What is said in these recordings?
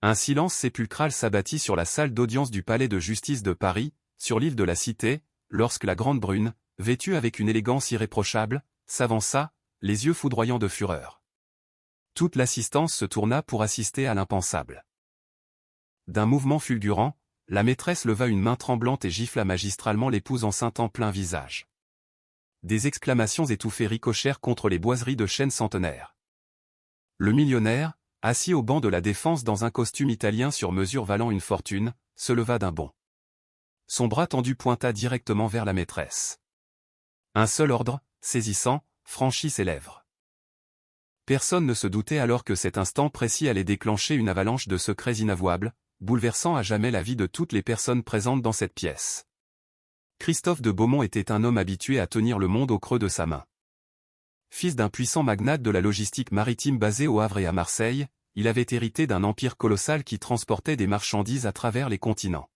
Un silence sépulcral s'abattit sur la salle d'audience du palais de justice de Paris, sur l'île de la Cité, lorsque la grande brune, vêtue avec une élégance irréprochable, s'avança, les yeux foudroyants de fureur. Toute l'assistance se tourna pour assister à l'impensable. D'un mouvement fulgurant, la maîtresse leva une main tremblante et gifla magistralement l'épouse enceinte en plein visage. Des exclamations étouffées ricochèrent contre les boiseries de chêne centenaire. Le millionnaire, assis au banc de la Défense dans un costume italien sur mesure valant une fortune, se leva d'un bond. Son bras tendu pointa directement vers la maîtresse. Un seul ordre, saisissant, franchit ses lèvres. Personne ne se doutait alors que cet instant précis allait déclencher une avalanche de secrets inavouables, bouleversant à jamais la vie de toutes les personnes présentes dans cette pièce. Christophe de Beaumont était un homme habitué à tenir le monde au creux de sa main. Fils d'un puissant magnate de la logistique maritime basé au Havre et à Marseille, il avait hérité d'un empire colossal qui transportait des marchandises à travers les continents.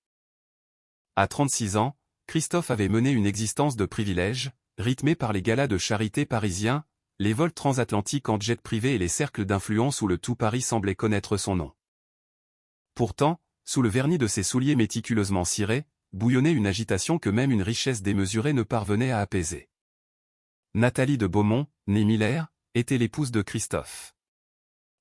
À 36 ans, Christophe avait mené une existence de privilèges, rythmée par les galas de charité parisiens, les vols transatlantiques en jet privé et les cercles d'influence où le tout Paris semblait connaître son nom. Pourtant, sous le vernis de ses souliers méticuleusement cirés, bouillonnait une agitation que même une richesse démesurée ne parvenait à apaiser. Nathalie de Beaumont, née Miller, était l'épouse de Christophe.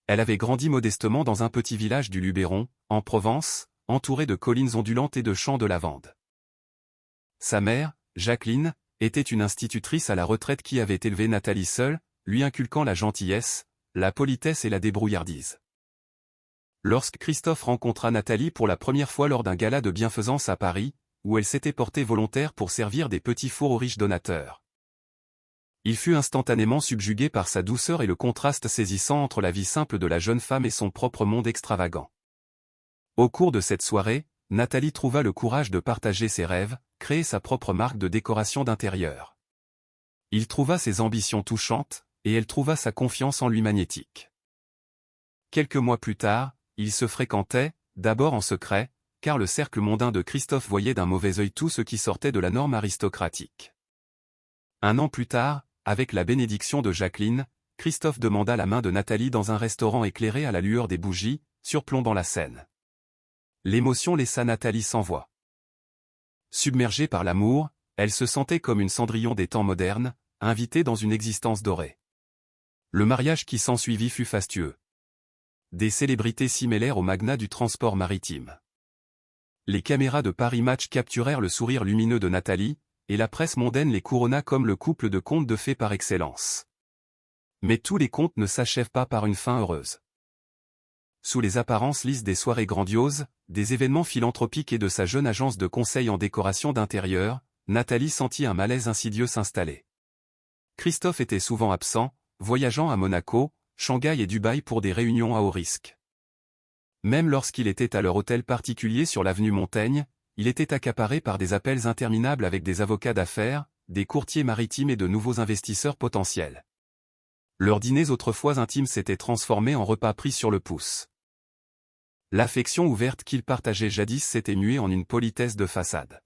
Elle avait grandi modestement dans un petit village du Luberon, en Provence, entourée de collines ondulantes et de champs de lavande. Sa mère, Jacqueline, était une institutrice à la retraite qui avait élevé Nathalie seule, lui inculquant la gentillesse, la politesse et la débrouillardise. Lorsque Christophe rencontra Nathalie pour la première fois lors d'un gala de bienfaisance à Paris, où elle s'était portée volontaire pour servir des petits fours aux riches donateurs, il fut instantanément subjugué par sa douceur et le contraste saisissant entre la vie simple de la jeune femme et son propre monde extravagant. Au cours de cette soirée, Nathalie trouva le courage de partager ses rêves, créer sa propre marque de décoration d'intérieur. Il trouva ses ambitions touchantes, et elle trouva sa confiance en lui magnétique. Quelques mois plus tard, ils se fréquentaient, d'abord en secret, car le cercle mondain de Christophe voyait d'un mauvais œil tout ce qui sortait de la norme aristocratique. Un an plus tard, avec la bénédiction de Jacqueline, Christophe demanda la main de Nathalie dans un restaurant éclairé à la lueur des bougies, surplombant la scène. L'émotion laissa Nathalie sans voix. Submergée par l'amour, elle se sentait comme une Cendrillon des temps modernes, invitée dans une existence dorée. Le mariage qui s'ensuivit fut fastueux. Des célébrités s'y mêlèrent aux magnats du transport maritime. Les caméras de Paris Match capturèrent le sourire lumineux de Nathalie, et la presse mondaine les couronna comme le couple de contes de fées par excellence. Mais tous les contes ne s'achèvent pas par une fin heureuse. Sous les apparences lisses des soirées grandioses, des événements philanthropiques et de sa jeune agence de conseil en décoration d'intérieur, Nathalie sentit un malaise insidieux s'installer. Christophe était souvent absent, voyageant à Monaco, Shanghai et Dubaï pour des réunions à haut risque. Même lorsqu'il était à leur hôtel particulier sur l'avenue Montaigne, il était accaparé par des appels interminables avec des avocats d'affaires, des courtiers maritimes et de nouveaux investisseurs potentiels. Leurs dîners autrefois intimes s'étaient transformés en repas pris sur le pouce. L'affection ouverte qu'ils partageaient jadis s'était muée en une politesse de façade.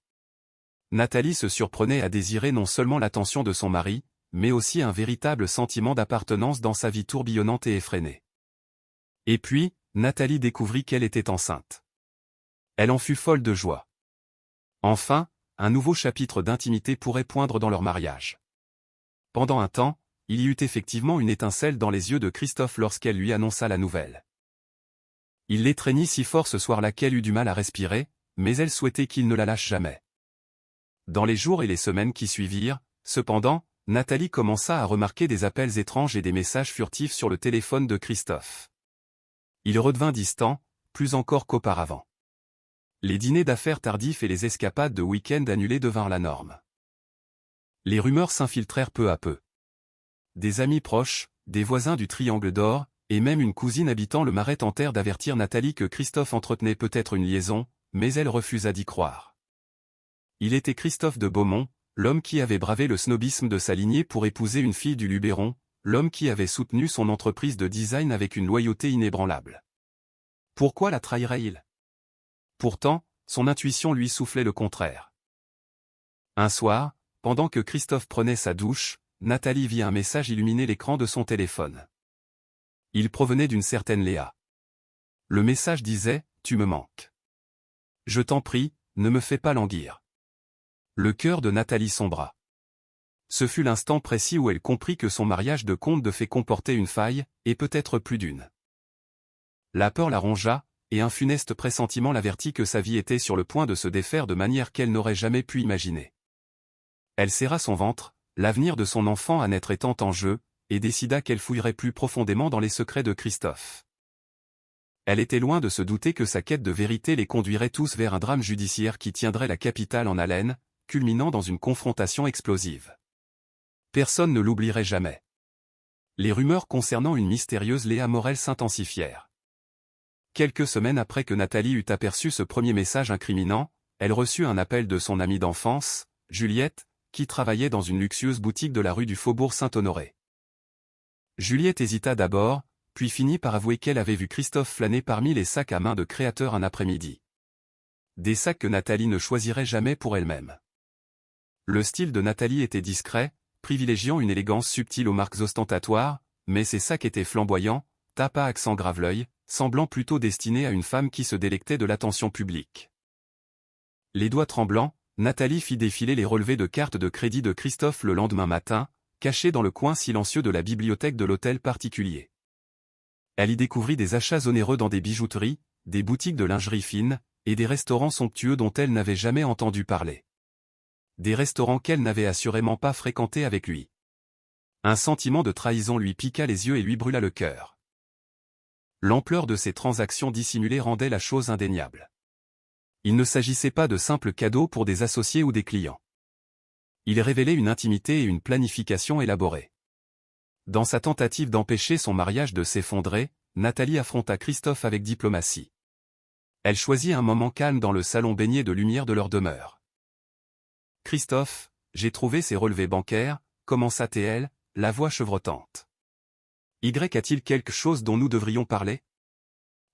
Nathalie se surprenait à désirer non seulement l'attention de son mari, mais aussi un véritable sentiment d'appartenance dans sa vie tourbillonnante et effrénée. Et puis, Nathalie découvrit qu'elle était enceinte. Elle en fut folle de joie. Enfin, un nouveau chapitre d'intimité pourrait poindre dans leur mariage. Pendant un temps, il y eut effectivement une étincelle dans les yeux de Christophe lorsqu'elle lui annonça la nouvelle. Il l'étreignit si fort ce soir-là qu'elle eut du mal à respirer, mais elle souhaitait qu'il ne la lâche jamais. Dans les jours et les semaines qui suivirent, cependant, Nathalie commença à remarquer des appels étranges et des messages furtifs sur le téléphone de Christophe. Il redevint distant, plus encore qu'auparavant. Les dîners d'affaires tardifs et les escapades de week-end annulés devinrent la norme. Les rumeurs s'infiltrèrent peu à peu. Des amis proches, des voisins du Triangle d'Or, et même une cousine habitant le Marais tentèrent d'avertir Nathalie que Christophe entretenait peut-être une liaison, mais elle refusa d'y croire. Il était Christophe de Beaumont, l'homme qui avait bravé le snobisme de sa lignée pour épouser une fille du Luberon, l'homme qui avait soutenu son entreprise de design avec une loyauté inébranlable. Pourquoi la trahirait-il ? Pourtant, son intuition lui soufflait le contraire. Un soir, pendant que Christophe prenait sa douche, Nathalie vit un message illuminer l'écran de son téléphone. Il provenait d'une certaine Léa. Le message disait « Tu me manques. Je t'en prie, ne me fais pas languir. » Le cœur de Nathalie sombra. Ce fut l'instant précis où elle comprit que son mariage de conte de fées comportait une faille, et peut-être plus d'une. La peur la rongea, et un funeste pressentiment l'avertit que sa vie était sur le point de se défaire de manière qu'elle n'aurait jamais pu imaginer. Elle serra son ventre, l'avenir de son enfant à naître étant en jeu, et décida qu'elle fouillerait plus profondément dans les secrets de Christophe. Elle était loin de se douter que sa quête de vérité les conduirait tous vers un drame judiciaire qui tiendrait la capitale en haleine, culminant dans une confrontation explosive. Personne ne l'oublierait jamais. Les rumeurs concernant une mystérieuse Léa Morel s'intensifièrent. Quelques semaines après que Nathalie eut aperçu ce premier message incriminant, elle reçut un appel de son amie d'enfance, Juliette, qui travaillait dans une luxueuse boutique de la rue du Faubourg Saint-Honoré. Juliette hésita d'abord, puis finit par avouer qu'elle avait vu Christophe flâner parmi les sacs à main de créateurs un après-midi. Des sacs que Nathalie ne choisirait jamais pour elle-même. Le style de Nathalie était discret, privilégiant une élégance subtile aux marques ostentatoires, mais ses sacs étaient flamboyants, tape à accent grave-l'œil, semblant plutôt destinés à une femme qui se délectait de l'attention publique. Les doigts tremblants, Nathalie fit défiler les relevés de cartes de crédit de Christophe le lendemain matin, cachés dans le coin silencieux de la bibliothèque de l'hôtel particulier. Elle y découvrit des achats onéreux dans des bijouteries, des boutiques de lingerie fine, et des restaurants somptueux dont elle n'avait jamais entendu parler. Des restaurants qu'elle n'avait assurément pas fréquentés avec lui. Un sentiment de trahison lui piqua les yeux et lui brûla le cœur. L'ampleur de ces transactions dissimulées rendait la chose indéniable. Il ne s'agissait pas de simples cadeaux pour des associés ou des clients. Il révélait une intimité et une planification élaborée. Dans sa tentative d'empêcher son mariage de s'effondrer, Nathalie affronta Christophe avec diplomatie. Elle choisit un moment calme dans le salon baigné de lumière de leur demeure. « Christophe, j'ai trouvé ces relevés bancaires », commença-t-elle, la voix chevrotante. « Y a-t-il quelque chose dont nous devrions parler ?»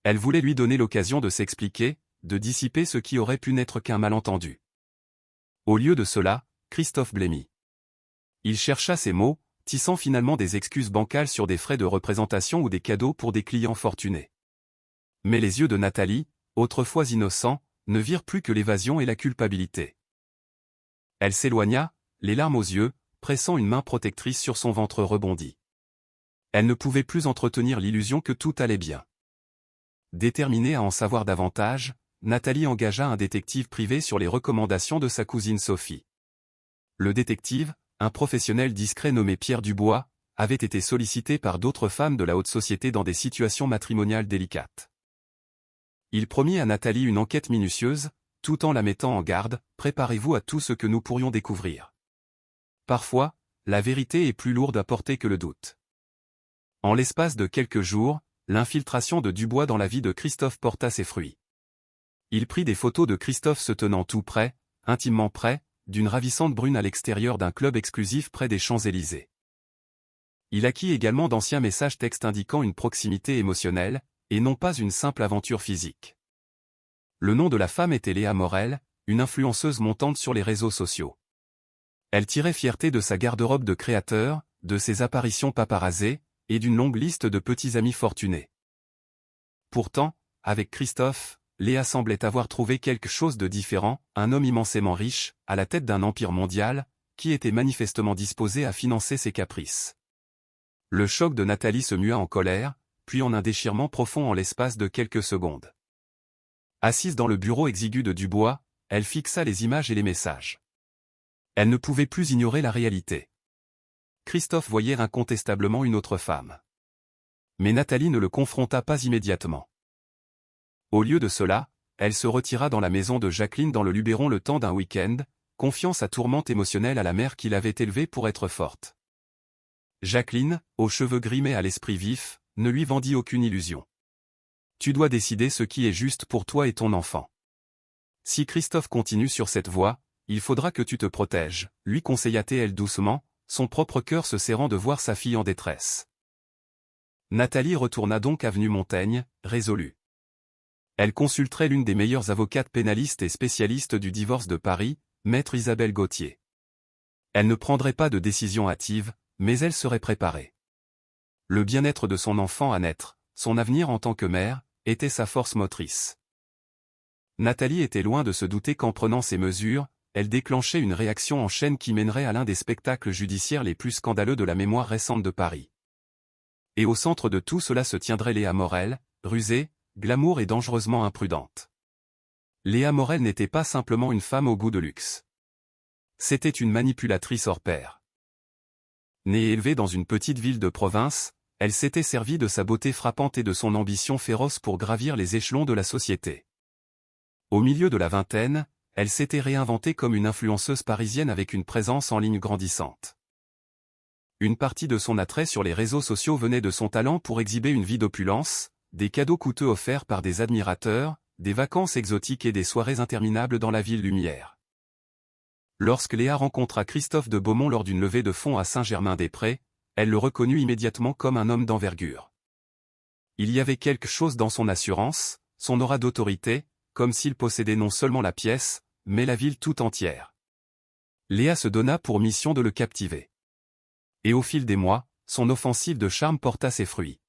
Elle voulait lui donner l'occasion de s'expliquer, de dissiper ce qui aurait pu n'être qu'un malentendu. Au lieu de cela, Christophe blêmit. Il chercha ses mots, tissant finalement des excuses bancales sur des frais de représentation ou des cadeaux pour des clients fortunés. Mais les yeux de Nathalie, autrefois innocents, ne virent plus que l'évasion et la culpabilité. Elle s'éloigna, les larmes aux yeux, pressant une main protectrice sur son ventre rebondi. Elle ne pouvait plus entretenir l'illusion que tout allait bien. Déterminée à en savoir davantage, Nathalie engagea un détective privé sur les recommandations de sa cousine Sophie. Le détective, un professionnel discret nommé Pierre Dubois, avait été sollicité par d'autres femmes de la haute société dans des situations matrimoniales délicates. Il promit à Nathalie une enquête minutieuse, tout en la mettant en garde, « Préparez-vous à tout ce que nous pourrions découvrir. Parfois, la vérité est plus lourde à porter que le doute. » En l'espace de quelques jours, l'infiltration de Dubois dans la vie de Christophe porta ses fruits. Il prit des photos de Christophe se tenant tout près, intimement près, d'une ravissante brune à l'extérieur d'un club exclusif près des Champs-Élysées. Il acquit également d'anciens messages textes indiquant une proximité émotionnelle, et non pas une simple aventure physique. Le nom de la femme était Léa Morel, une influenceuse montante sur les réseaux sociaux. Elle tirait fierté de sa garde-robe de créateur, de ses apparitions paparazzées, et d'une longue liste de petits amis fortunés. Pourtant, avec Christophe, Léa semblait avoir trouvé quelque chose de différent, un homme immensément riche, à la tête d'un empire mondial, qui était manifestement disposé à financer ses caprices. Le choc de Nathalie se mua en colère, puis en un déchirement profond en l'espace de quelques secondes. Assise dans le bureau exigu de Dubois, elle fixa les images et les messages. Elle ne pouvait plus ignorer la réalité. Christophe voyait incontestablement une autre femme. Mais Nathalie ne le confronta pas immédiatement. Au lieu de cela, elle se retira dans la maison de Jacqueline dans le Luberon le temps d'un week-end, confiant sa tourmente émotionnelle à la mère qui l'avait élevée pour être forte. Jacqueline, aux cheveux gris mais à l'esprit vif, ne lui vendit aucune illusion. Tu dois décider ce qui est juste pour toi et ton enfant. Si Christophe continue sur cette voie, il faudra que tu te protèges, lui conseilla-t-elle doucement, son propre cœur se serrant de voir sa fille en détresse. Nathalie retourna donc avenue Montaigne, résolue. Elle consulterait l'une des meilleures avocates pénalistes et spécialistes du divorce de Paris, maître Isabelle Gauthier. Elle ne prendrait pas de décision hâtive, mais elle serait préparée. Le bien-être de son enfant à naître, son avenir en tant que mère, était sa force motrice. Nathalie était loin de se douter qu'en prenant ces mesures, elle déclenchait une réaction en chaîne qui mènerait à l'un des spectacles judiciaires les plus scandaleux de la mémoire récente de Paris. Et au centre de tout cela se tiendrait Léa Morel, rusée, glamour et dangereusement imprudente. Léa Morel n'était pas simplement une femme au goût de luxe. C'était une manipulatrice hors pair. Née et élevée dans une petite ville de province, elle s'était servie de sa beauté frappante et de son ambition féroce pour gravir les échelons de la société. Au milieu de la vingtaine, elle s'était réinventée comme une influenceuse parisienne avec une présence en ligne grandissante. Une partie de son attrait sur les réseaux sociaux venait de son talent pour exhiber une vie d'opulence, des cadeaux coûteux offerts par des admirateurs, des vacances exotiques et des soirées interminables dans la ville lumière. Lorsque Léa rencontra Christophe de Beaumont lors d'une levée de fonds à Saint-Germain-des-Prés, elle le reconnut immédiatement comme un homme d'envergure. Il y avait quelque chose dans son assurance, son aura d'autorité, comme s'il possédait non seulement la pièce, mais la ville tout entière. Léa se donna pour mission de le captiver. Et au fil des mois, son offensive de charme porta ses fruits.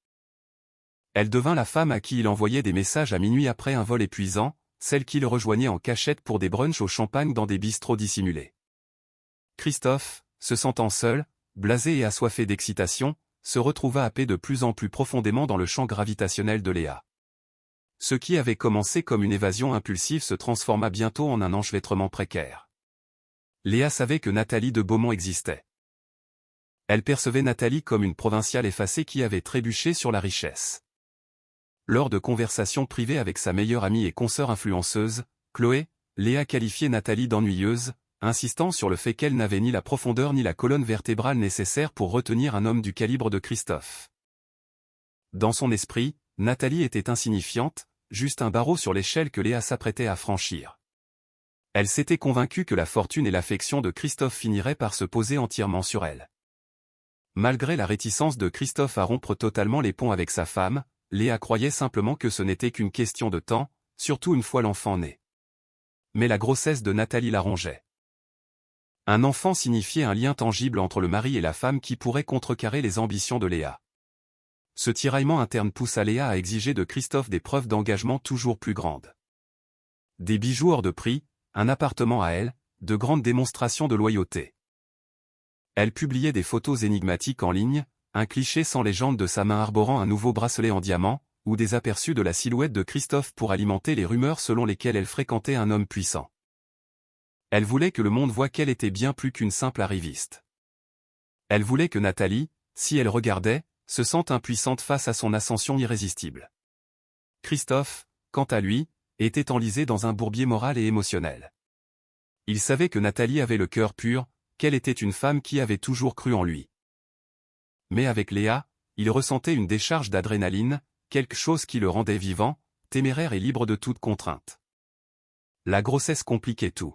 Elle devint la femme à qui il envoyait des messages à minuit après un vol épuisant, celle qui le rejoignait en cachette pour des brunchs au champagne dans des bistrots dissimulés. Christophe, se sentant seul, blasé et assoiffé d'excitation, se retrouva happé de plus en plus profondément dans le champ gravitationnel de Léa. Ce qui avait commencé comme une évasion impulsive se transforma bientôt en un enchevêtrement précaire. Léa savait que Nathalie de Beaumont existait. Elle percevait Nathalie comme une provinciale effacée qui avait trébuché sur la richesse. Lors de conversations privées avec sa meilleure amie et consoeur influenceuse, Chloé, Léa qualifiait Nathalie d'ennuyeuse, insistant sur le fait qu'elle n'avait ni la profondeur ni la colonne vertébrale nécessaire pour retenir un homme du calibre de Christophe. Dans son esprit, Nathalie était insignifiante, juste un barreau sur l'échelle que Léa s'apprêtait à franchir. Elle s'était convaincue que la fortune et l'affection de Christophe finiraient par se poser entièrement sur elle. Malgré la réticence de Christophe à rompre totalement les ponts avec sa femme, Léa croyait simplement que ce n'était qu'une question de temps, surtout une fois l'enfant né. Mais la grossesse de Nathalie la rongeait. Un enfant signifiait un lien tangible entre le mari et la femme qui pourrait contrecarrer les ambitions de Léa. Ce tiraillement interne poussa Léa à exiger de Christophe des preuves d'engagement toujours plus grandes. Des bijoux hors de prix, un appartement à elle, de grandes démonstrations de loyauté. Elle publiait des photos énigmatiques en ligne, un cliché sans légende de sa main arborant un nouveau bracelet en diamant, ou des aperçus de la silhouette de Christophe pour alimenter les rumeurs selon lesquelles elle fréquentait un homme puissant. Elle voulait que le monde voie qu'elle était bien plus qu'une simple arriviste. Elle voulait que Nathalie, si elle regardait, se sente impuissante face à son ascension irrésistible. Christophe, quant à lui, était enlisé dans un bourbier moral et émotionnel. Il savait que Nathalie avait le cœur pur, qu'elle était une femme qui avait toujours cru en lui. Mais avec Léa, il ressentait une décharge d'adrénaline, quelque chose qui le rendait vivant, téméraire et libre de toute contrainte. La grossesse compliquait tout.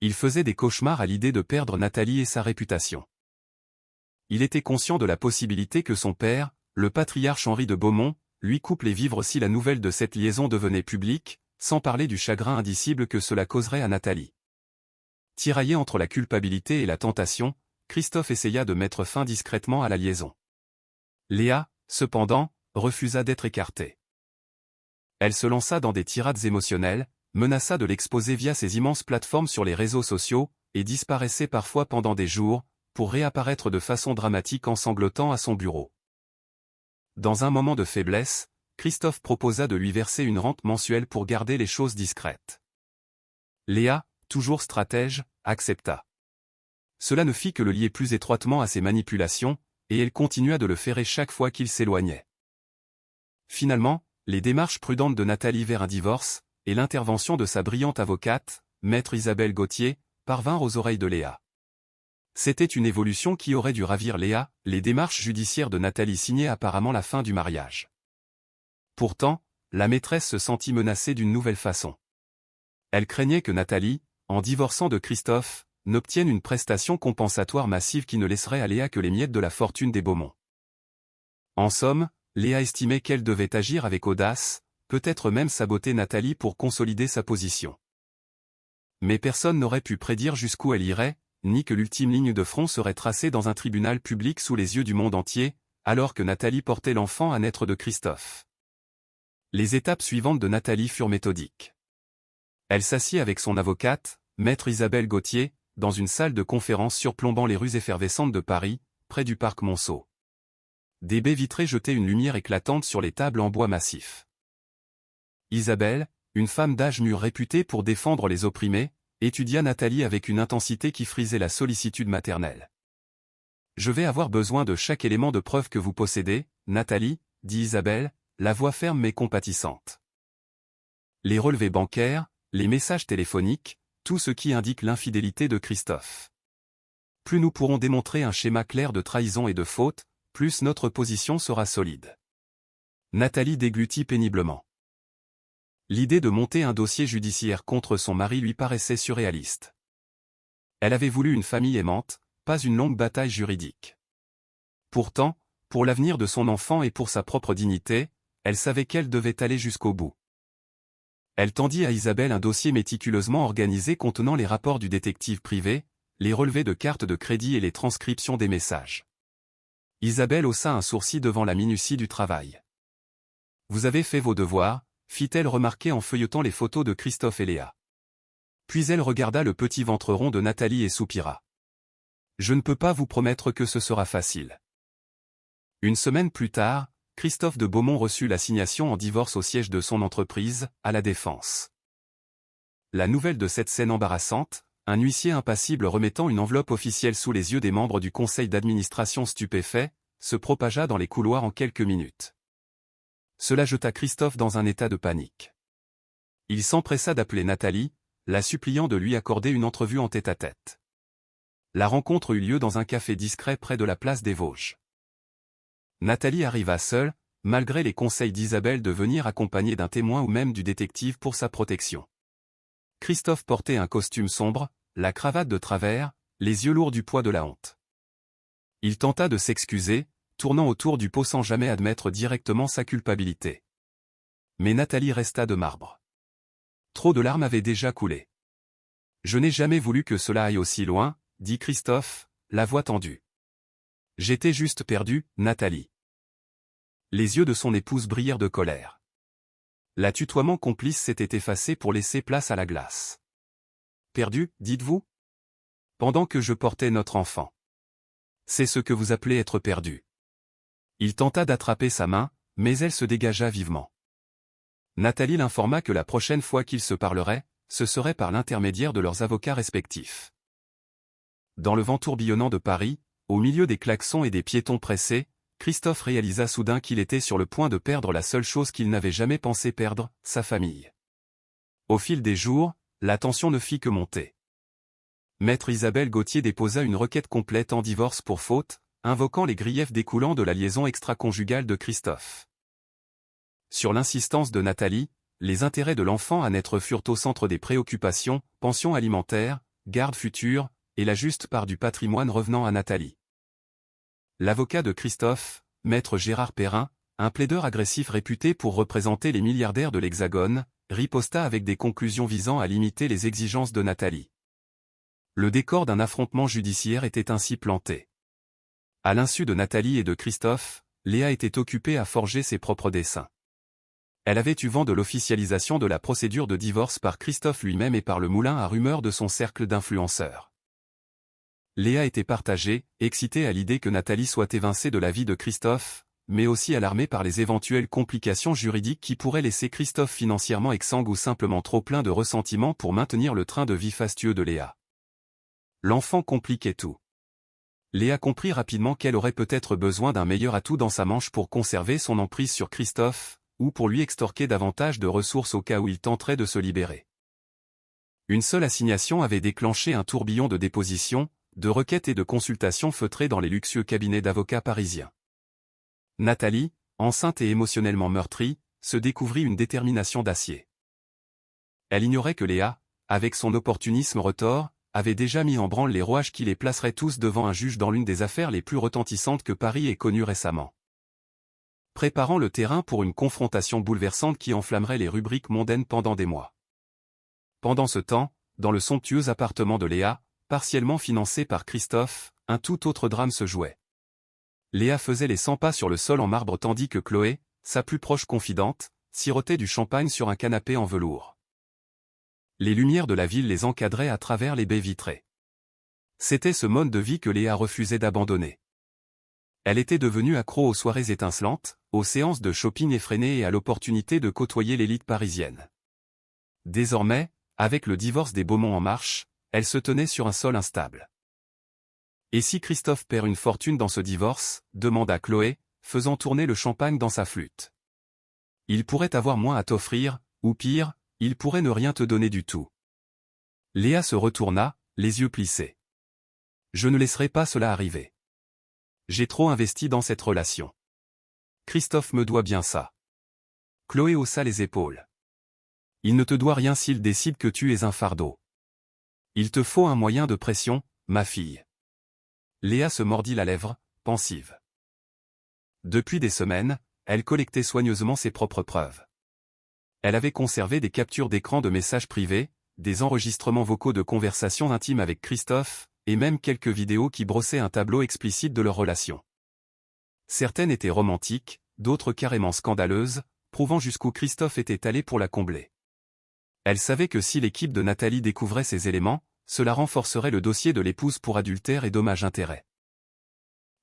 Il faisait des cauchemars à l'idée de perdre Nathalie et sa réputation. Il était conscient de la possibilité que son père, le patriarche Henri de Beaumont, lui coupe les vivres si la nouvelle de cette liaison devenait publique, sans parler du chagrin indicible que cela causerait à Nathalie. Tiraillé entre la culpabilité et la tentation, Christophe essaya de mettre fin discrètement à la liaison. Léa, cependant, refusa d'être écartée. Elle se lança dans des tirades émotionnelles, menaça de l'exposer via ses immenses plateformes sur les réseaux sociaux, et disparaissait parfois pendant des jours, pour réapparaître de façon dramatique en sanglotant à son bureau. Dans un moment de faiblesse, Christophe proposa de lui verser une rente mensuelle pour garder les choses discrètes. Léa, toujours stratège, accepta. Cela ne fit que le lier plus étroitement à ses manipulations, et elle continua de le ferrer chaque fois qu'il s'éloignait. Finalement, les démarches prudentes de Nathalie vers un divorce, et l'intervention de sa brillante avocate, maître Isabelle Gauthier, parvinrent aux oreilles de Léa. C'était une évolution qui aurait dû ravir Léa, les démarches judiciaires de Nathalie signaient apparemment la fin du mariage. Pourtant, la maîtresse se sentit menacée d'une nouvelle façon. Elle craignait que Nathalie, en divorçant de Christophe, n'obtienne une prestation compensatoire massive qui ne laisserait à Léa que les miettes de la fortune des Beaumont. En somme, Léa estimait qu'elle devait agir avec audace, peut-être même saboter Nathalie pour consolider sa position. Mais personne n'aurait pu prédire jusqu'où elle irait, ni que l'ultime ligne de front serait tracée dans un tribunal public sous les yeux du monde entier, alors que Nathalie portait l'enfant à naître de Christophe. Les étapes suivantes de Nathalie furent méthodiques. Elle s'assit avec son avocate, maître Isabelle Gauthier, dans une salle de conférence surplombant les rues effervescentes de Paris, près du parc Monceau. Des baies vitrées jetaient une lumière éclatante sur les tables en bois massif. Isabelle, une femme d'âge mûr réputée pour défendre les opprimés, étudia Nathalie avec une intensité qui frisait la sollicitude maternelle. « Je vais avoir besoin de chaque élément de preuve que vous possédez, Nathalie, dit Isabelle, la voix ferme mais compatissante. Les relevés bancaires, les messages téléphoniques, tout ce qui indique l'infidélité de Christophe. Plus nous pourrons démontrer un schéma clair de trahison et de faute, plus notre position sera solide. » Nathalie déglutit péniblement. L'idée de monter un dossier judiciaire contre son mari lui paraissait surréaliste. Elle avait voulu une famille aimante, pas une longue bataille juridique. Pourtant, pour l'avenir de son enfant et pour sa propre dignité, elle savait qu'elle devait aller jusqu'au bout. Elle tendit à Isabelle un dossier méticuleusement organisé contenant les rapports du détective privé, les relevés de cartes de crédit et les transcriptions des messages. Isabelle haussa un sourcil devant la minutie du travail. « Vous avez fait vos devoirs », fit-elle remarquer en feuilletant les photos de Christophe et Léa. Puis elle regarda le petit ventre rond de Nathalie et soupira. « Je ne peux pas vous promettre que ce sera facile. » Une semaine plus tard, Christophe de Beaumont reçut l'assignation en divorce au siège de son entreprise, à La Défense. La nouvelle de cette scène embarrassante, un huissier impassible remettant une enveloppe officielle sous les yeux des membres du conseil d'administration stupéfait, se propagea dans les couloirs en quelques minutes. Cela jeta Christophe dans un état de panique. Il s'empressa d'appeler Nathalie, la suppliant de lui accorder une entrevue en tête-à-tête. La rencontre eut lieu dans un café discret près de la place des Vosges. Nathalie arriva seule, malgré les conseils d'Isabelle de venir accompagnée d'un témoin ou même du détective pour sa protection. Christophe portait un costume sombre, la cravate de travers, les yeux lourds du poids de la honte. Il tenta de s'excuser, tournant autour du pot sans jamais admettre directement sa culpabilité. Mais Nathalie resta de marbre. Trop de larmes avaient déjà coulé. « Je n'ai jamais voulu que cela aille aussi loin, » dit Christophe, la voix tendue. « J'étais juste perdu, Nathalie. » Les yeux de son épouse brillèrent de colère. La tutoiement complice s'était effacée pour laisser place à la glace. « Perdu, dites-vous ? Pendant que je portais notre enfant. C'est ce que vous appelez être perdu. » Il tenta d'attraper sa main, mais elle se dégagea vivement. Nathalie l'informa que la prochaine fois qu'ils se parleraient, ce serait par l'intermédiaire de leurs avocats respectifs. Dans le vent tourbillonnant de Paris, au milieu des klaxons et des piétons pressés, Christophe réalisa soudain qu'il était sur le point de perdre la seule chose qu'il n'avait jamais pensé perdre, sa famille. Au fil des jours, la tension ne fit que monter. Maître Isabelle Gauthier déposa une requête complète en divorce pour faute, invoquant les griefs découlant de la liaison extra-conjugale de Christophe. Sur l'insistance de Nathalie, les intérêts de l'enfant à naître furent au centre des préoccupations, pension alimentaire, garde future, et la juste part du patrimoine revenant à Nathalie. L'avocat de Christophe, maître Gérard Perrin, un plaideur agressif réputé pour représenter les milliardaires de l'Hexagone, riposta avec des conclusions visant à limiter les exigences de Nathalie. Le décor d'un affrontement judiciaire était ainsi planté. À l'insu de Nathalie et de Christophe, Léa était occupée à forger ses propres dessins. Elle avait eu vent de l'officialisation de la procédure de divorce par Christophe lui-même et par le moulin à rumeurs de son cercle d'influenceurs. Léa était partagée, excitée à l'idée que Nathalie soit évincée de la vie de Christophe, mais aussi alarmée par les éventuelles complications juridiques qui pourraient laisser Christophe financièrement exsangue ou simplement trop plein de ressentiment pour maintenir le train de vie fastueux de Léa. L'enfant compliquait tout. Léa comprit rapidement qu'elle aurait peut-être besoin d'un meilleur atout dans sa manche pour conserver son emprise sur Christophe, ou pour lui extorquer davantage de ressources au cas où il tenterait de se libérer. Une seule assignation avait déclenché un tourbillon de dépositions, de requêtes et de consultations feutrées dans les luxueux cabinets d'avocats parisiens. Nathalie, enceinte et émotionnellement meurtrie, se découvrit une détermination d'acier. Elle ignorait que Léa, avec son opportunisme retors, avait déjà mis en branle les rouages qui les placeraient tous devant un juge dans l'une des affaires les plus retentissantes que Paris ait connues récemment. Préparant le terrain pour une confrontation bouleversante qui enflammerait les rubriques mondaines pendant des mois. Pendant ce temps, dans le somptueux appartement de Léa, partiellement financé par Christophe, un tout autre drame se jouait. Léa faisait les 100 pas sur le sol en marbre tandis que Chloé, sa plus proche confidente, sirotaient du champagne sur un canapé en velours. Les lumières de la ville les encadraient à travers les baies vitrées. C'était ce mode de vie que Léa refusait d'abandonner. Elle était devenue accro aux soirées étincelantes, aux séances de shopping effrénées et à l'opportunité de côtoyer l'élite parisienne. Désormais, avec le divorce des Beaumont en marche, elle se tenait sur un sol instable. « Et si Christophe perd une fortune dans ce divorce ?» demanda Chloé, faisant tourner le champagne dans sa flûte. « Il pourrait avoir moins à t'offrir, ou pire, il pourrait ne rien te donner du tout. » Léa se retourna, les yeux plissés. « Je ne laisserai pas cela arriver. J'ai trop investi dans cette relation. Christophe me doit bien ça. » Chloé haussa les épaules. « Il ne te doit rien s'il décide que tu es un fardeau. Il te faut un moyen de pression, ma fille. » Léa se mordit la lèvre, pensive. Depuis des semaines, elle collectait soigneusement ses propres preuves. Elle avait conservé des captures d'écran de messages privés, des enregistrements vocaux de conversations intimes avec Christophe, et même quelques vidéos qui brossaient un tableau explicite de leur relation. Certaines étaient romantiques, d'autres carrément scandaleuses, prouvant jusqu'où Christophe était allé pour la combler. Elle savait que si l'équipe de Nathalie découvrait ces éléments, cela renforcerait le dossier de l'épouse pour adultère et dommages-intérêts.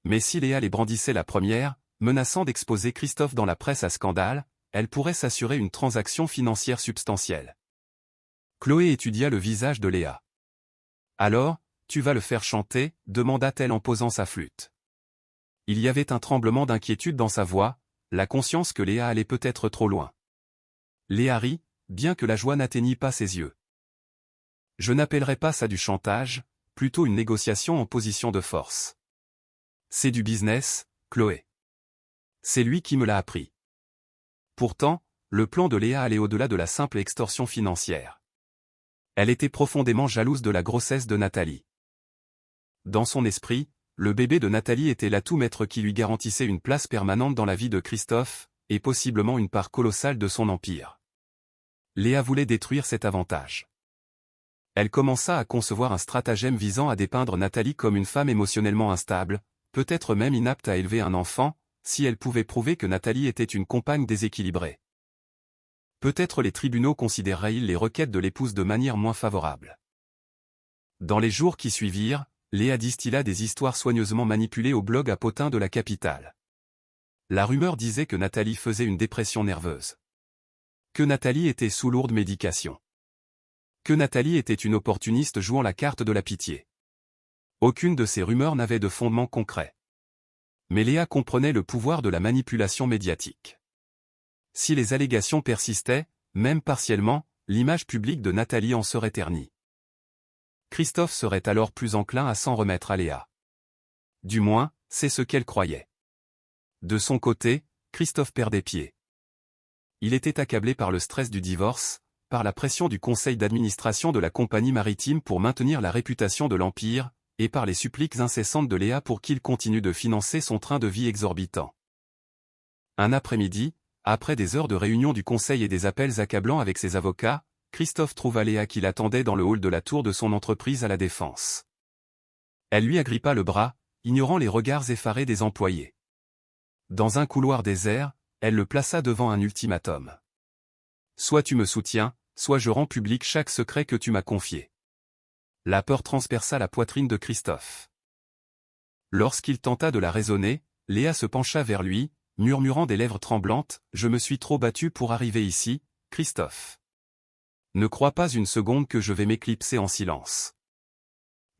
Mais si Léa les brandissait la première, menaçant d'exposer Christophe dans la presse à scandale, elle pourrait s'assurer une transaction financière substantielle. Chloé étudia le visage de Léa. « Alors, tu vas le faire chanter ?» demanda-t-elle en posant sa flûte. Il y avait un tremblement d'inquiétude dans sa voix, la conscience que Léa allait peut-être trop loin. Léa rit, bien que la joie n'atteignît pas ses yeux. « Je n'appellerai pas ça du chantage, plutôt une négociation en position de force. C'est du business, Chloé. C'est lui qui me l'a appris. » Pourtant, le plan de Léa allait au-delà de la simple extorsion financière. Elle était profondément jalouse de la grossesse de Nathalie. Dans son esprit, le bébé de Nathalie était l'atout maître qui lui garantissait une place permanente dans la vie de Christophe, et possiblement une part colossale de son empire. Léa voulait détruire cet avantage. Elle commença à concevoir un stratagème visant à dépeindre Nathalie comme une femme émotionnellement instable, peut-être même inapte à élever un enfant, si elle pouvait prouver que Nathalie était une compagne déséquilibrée. Peut-être les tribunaux considéreraient-ils les requêtes de l'épouse de manière moins favorable. Dans les jours qui suivirent, Léa distilla des histoires soigneusement manipulées au blog à potins de la capitale. La rumeur disait que Nathalie faisait une dépression nerveuse. Que Nathalie était sous lourde médication. Que Nathalie était une opportuniste jouant la carte de la pitié. Aucune de ces rumeurs n'avait de fondement concret. Mais Léa comprenait le pouvoir de la manipulation médiatique. Si les allégations persistaient, même partiellement, l'image publique de Nathalie en serait ternie. Christophe serait alors plus enclin à s'en remettre à Léa. Du moins, c'est ce qu'elle croyait. De son côté, Christophe perdait pied. Il était accablé par le stress du divorce, par la pression du conseil d'administration de la compagnie maritime pour maintenir la réputation de l'Empire, et par les suppliques incessantes de Léa pour qu'il continue de financer son train de vie exorbitant. Un après-midi, après des heures de réunion du conseil et des appels accablants avec ses avocats, Christophe trouva Léa qui l'attendait dans le hall de la tour de son entreprise à la Défense. Elle lui agrippa le bras, ignorant les regards effarés des employés. Dans un couloir désert, elle le plaça devant un ultimatum. « Soit tu me soutiens, soit je rends public chaque secret que tu m'as confié. » La peur transperça la poitrine de Christophe. Lorsqu'il tenta de la raisonner, Léa se pencha vers lui, murmurant des lèvres tremblantes, « Je me suis trop battue pour arriver ici, Christophe. Ne crois pas une seconde que je vais m'éclipser en silence. »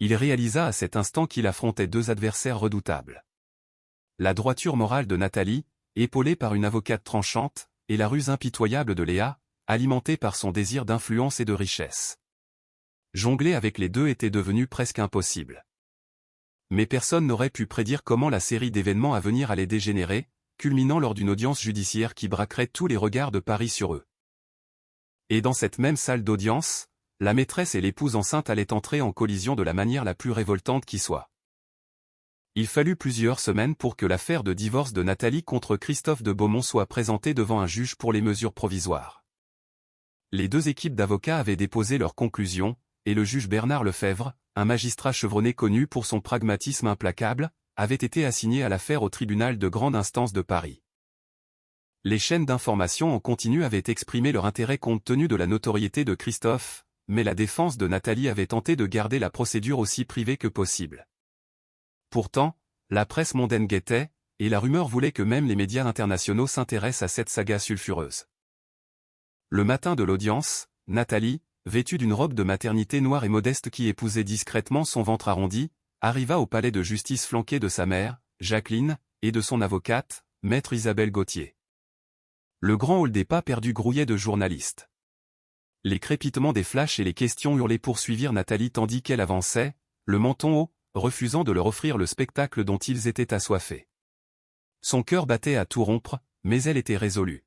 Il réalisa à cet instant qu'il affrontait deux adversaires redoutables. La droiture morale de Nathalie, épaulée par une avocate tranchante, et la ruse impitoyable de Léa, alimentée par son désir d'influence et de richesse. Jongler avec les deux était devenu presque impossible. Mais personne n'aurait pu prédire comment la série d'événements à venir allait dégénérer, culminant lors d'une audience judiciaire qui braquerait tous les regards de Paris sur eux. Et dans cette même salle d'audience, la maîtresse et l'épouse enceinte allaient entrer en collision de la manière la plus révoltante qui soit. Il fallut plusieurs semaines pour que l'affaire de divorce de Nathalie contre Christophe de Beaumont soit présentée devant un juge pour les mesures provisoires. Les deux équipes d'avocats avaient déposé leurs conclusions, et le juge Bernard Lefebvre, un magistrat chevronné connu pour son pragmatisme implacable, avait été assigné à l'affaire au tribunal de grande instance de Paris. Les chaînes d'information en continu avaient exprimé leur intérêt compte tenu de la notoriété de Christophe, mais la défense de Nathalie avait tenté de garder la procédure aussi privée que possible. Pourtant, la presse mondaine guettait, et la rumeur voulait que même les médias internationaux s'intéressent à cette saga sulfureuse. Le matin de l'audience, Nathalie, vêtue d'une robe de maternité noire et modeste qui épousait discrètement son ventre arrondi, arriva au palais de justice flanquée de sa mère, Jacqueline, et de son avocate, maître Isabelle Gauthier. Le grand hall des pas perdus grouillait de journalistes. Les crépitements des flashs et les questions hurlées poursuivirent Nathalie tandis qu'elle avançait, le menton haut, refusant de leur offrir le spectacle dont ils étaient assoiffés. Son cœur battait à tout rompre, mais elle était résolue.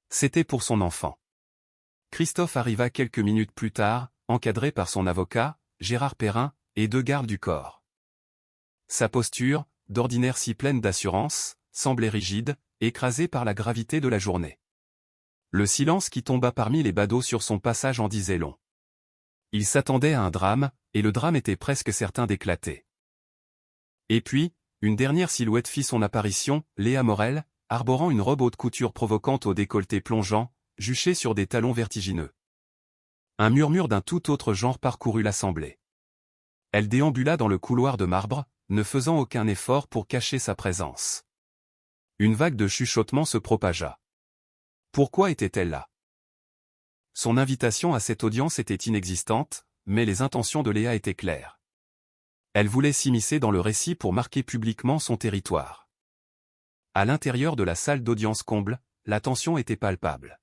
C'était pour son enfant. Christophe arriva quelques minutes plus tard, encadré par son avocat, Gérard Perrin, et 2 gardes du corps. Sa posture, d'ordinaire si pleine d'assurance, semblait rigide, écrasée par la gravité de la journée. Le silence qui tomba parmi les badauds sur son passage en disait long. Il s'attendait à un drame, et le drame était presque certain d'éclater. Et puis, une dernière silhouette fit son apparition, Léa Morel, arborant une robe haute couture provocante au décolleté plongeant, juchée sur des talons vertigineux. Un murmure d'un tout autre genre parcourut l'assemblée. Elle déambula dans le couloir de marbre, ne faisant aucun effort pour cacher sa présence. Une vague de chuchotements se propagea. Pourquoi était-elle là? Son invitation à cette audience était inexistante, mais les intentions de Léa étaient claires. Elle voulait s'immiscer dans le récit pour marquer publiquement son territoire. À l'intérieur de la salle d'audience comble, la tension était palpable.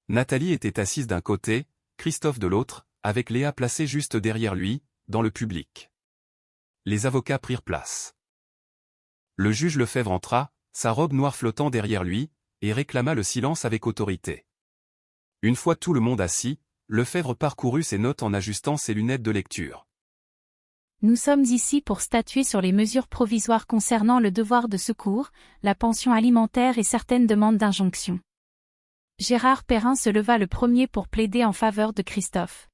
Nathalie était assise d'un côté, Christophe de l'autre, avec Léa placée juste derrière lui, dans le public. Les avocats prirent place. Le juge Lefebvre entra, sa robe noire flottant derrière lui, et réclama le silence avec autorité. Une fois tout le monde assis, Lefebvre parcourut ses notes en ajustant ses lunettes de lecture. Nous sommes ici pour statuer sur les mesures provisoires concernant le devoir de secours, la pension alimentaire et certaines demandes d'injonction. Gérard Perrin se leva le premier pour plaider en faveur de Christophe.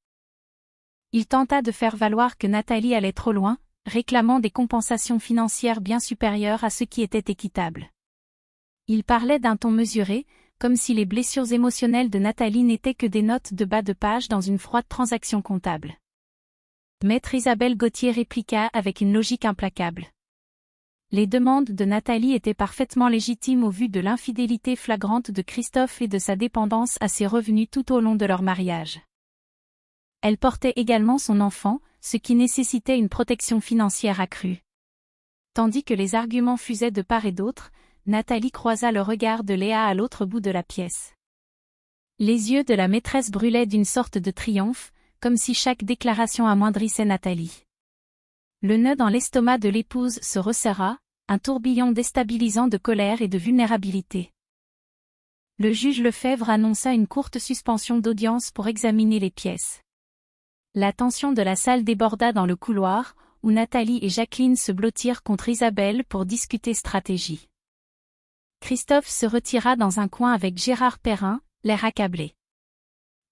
Il tenta de faire valoir que Nathalie allait trop loin, réclamant des compensations financières bien supérieures à ce qui était équitable. Il parlait d'un ton mesuré, comme si les blessures émotionnelles de Nathalie n'étaient que des notes de bas de page dans une froide transaction comptable. Maître Isabelle Gauthier répliqua avec une logique implacable. Les demandes de Nathalie étaient parfaitement légitimes au vu de l'infidélité flagrante de Christophe et de sa dépendance à ses revenus tout au long de leur mariage. Elle portait également son enfant, ce qui nécessitait une protection financière accrue. Tandis que les arguments fusaient de part et d'autre, Nathalie croisa le regard de Léa à l'autre bout de la pièce. Les yeux de la maîtresse brûlaient d'une sorte de triomphe, comme si chaque déclaration amoindrissait Nathalie. Le nœud dans l'estomac de l'épouse se resserra, un tourbillon déstabilisant de colère et de vulnérabilité. Le juge Lefebvre annonça une courte suspension d'audience pour examiner les pièces. La tension de la salle déborda dans le couloir, où Nathalie et Jacqueline se blottirent contre Isabelle pour discuter stratégie. Christophe se retira dans un coin avec Gérard Perrin, l'air accablé.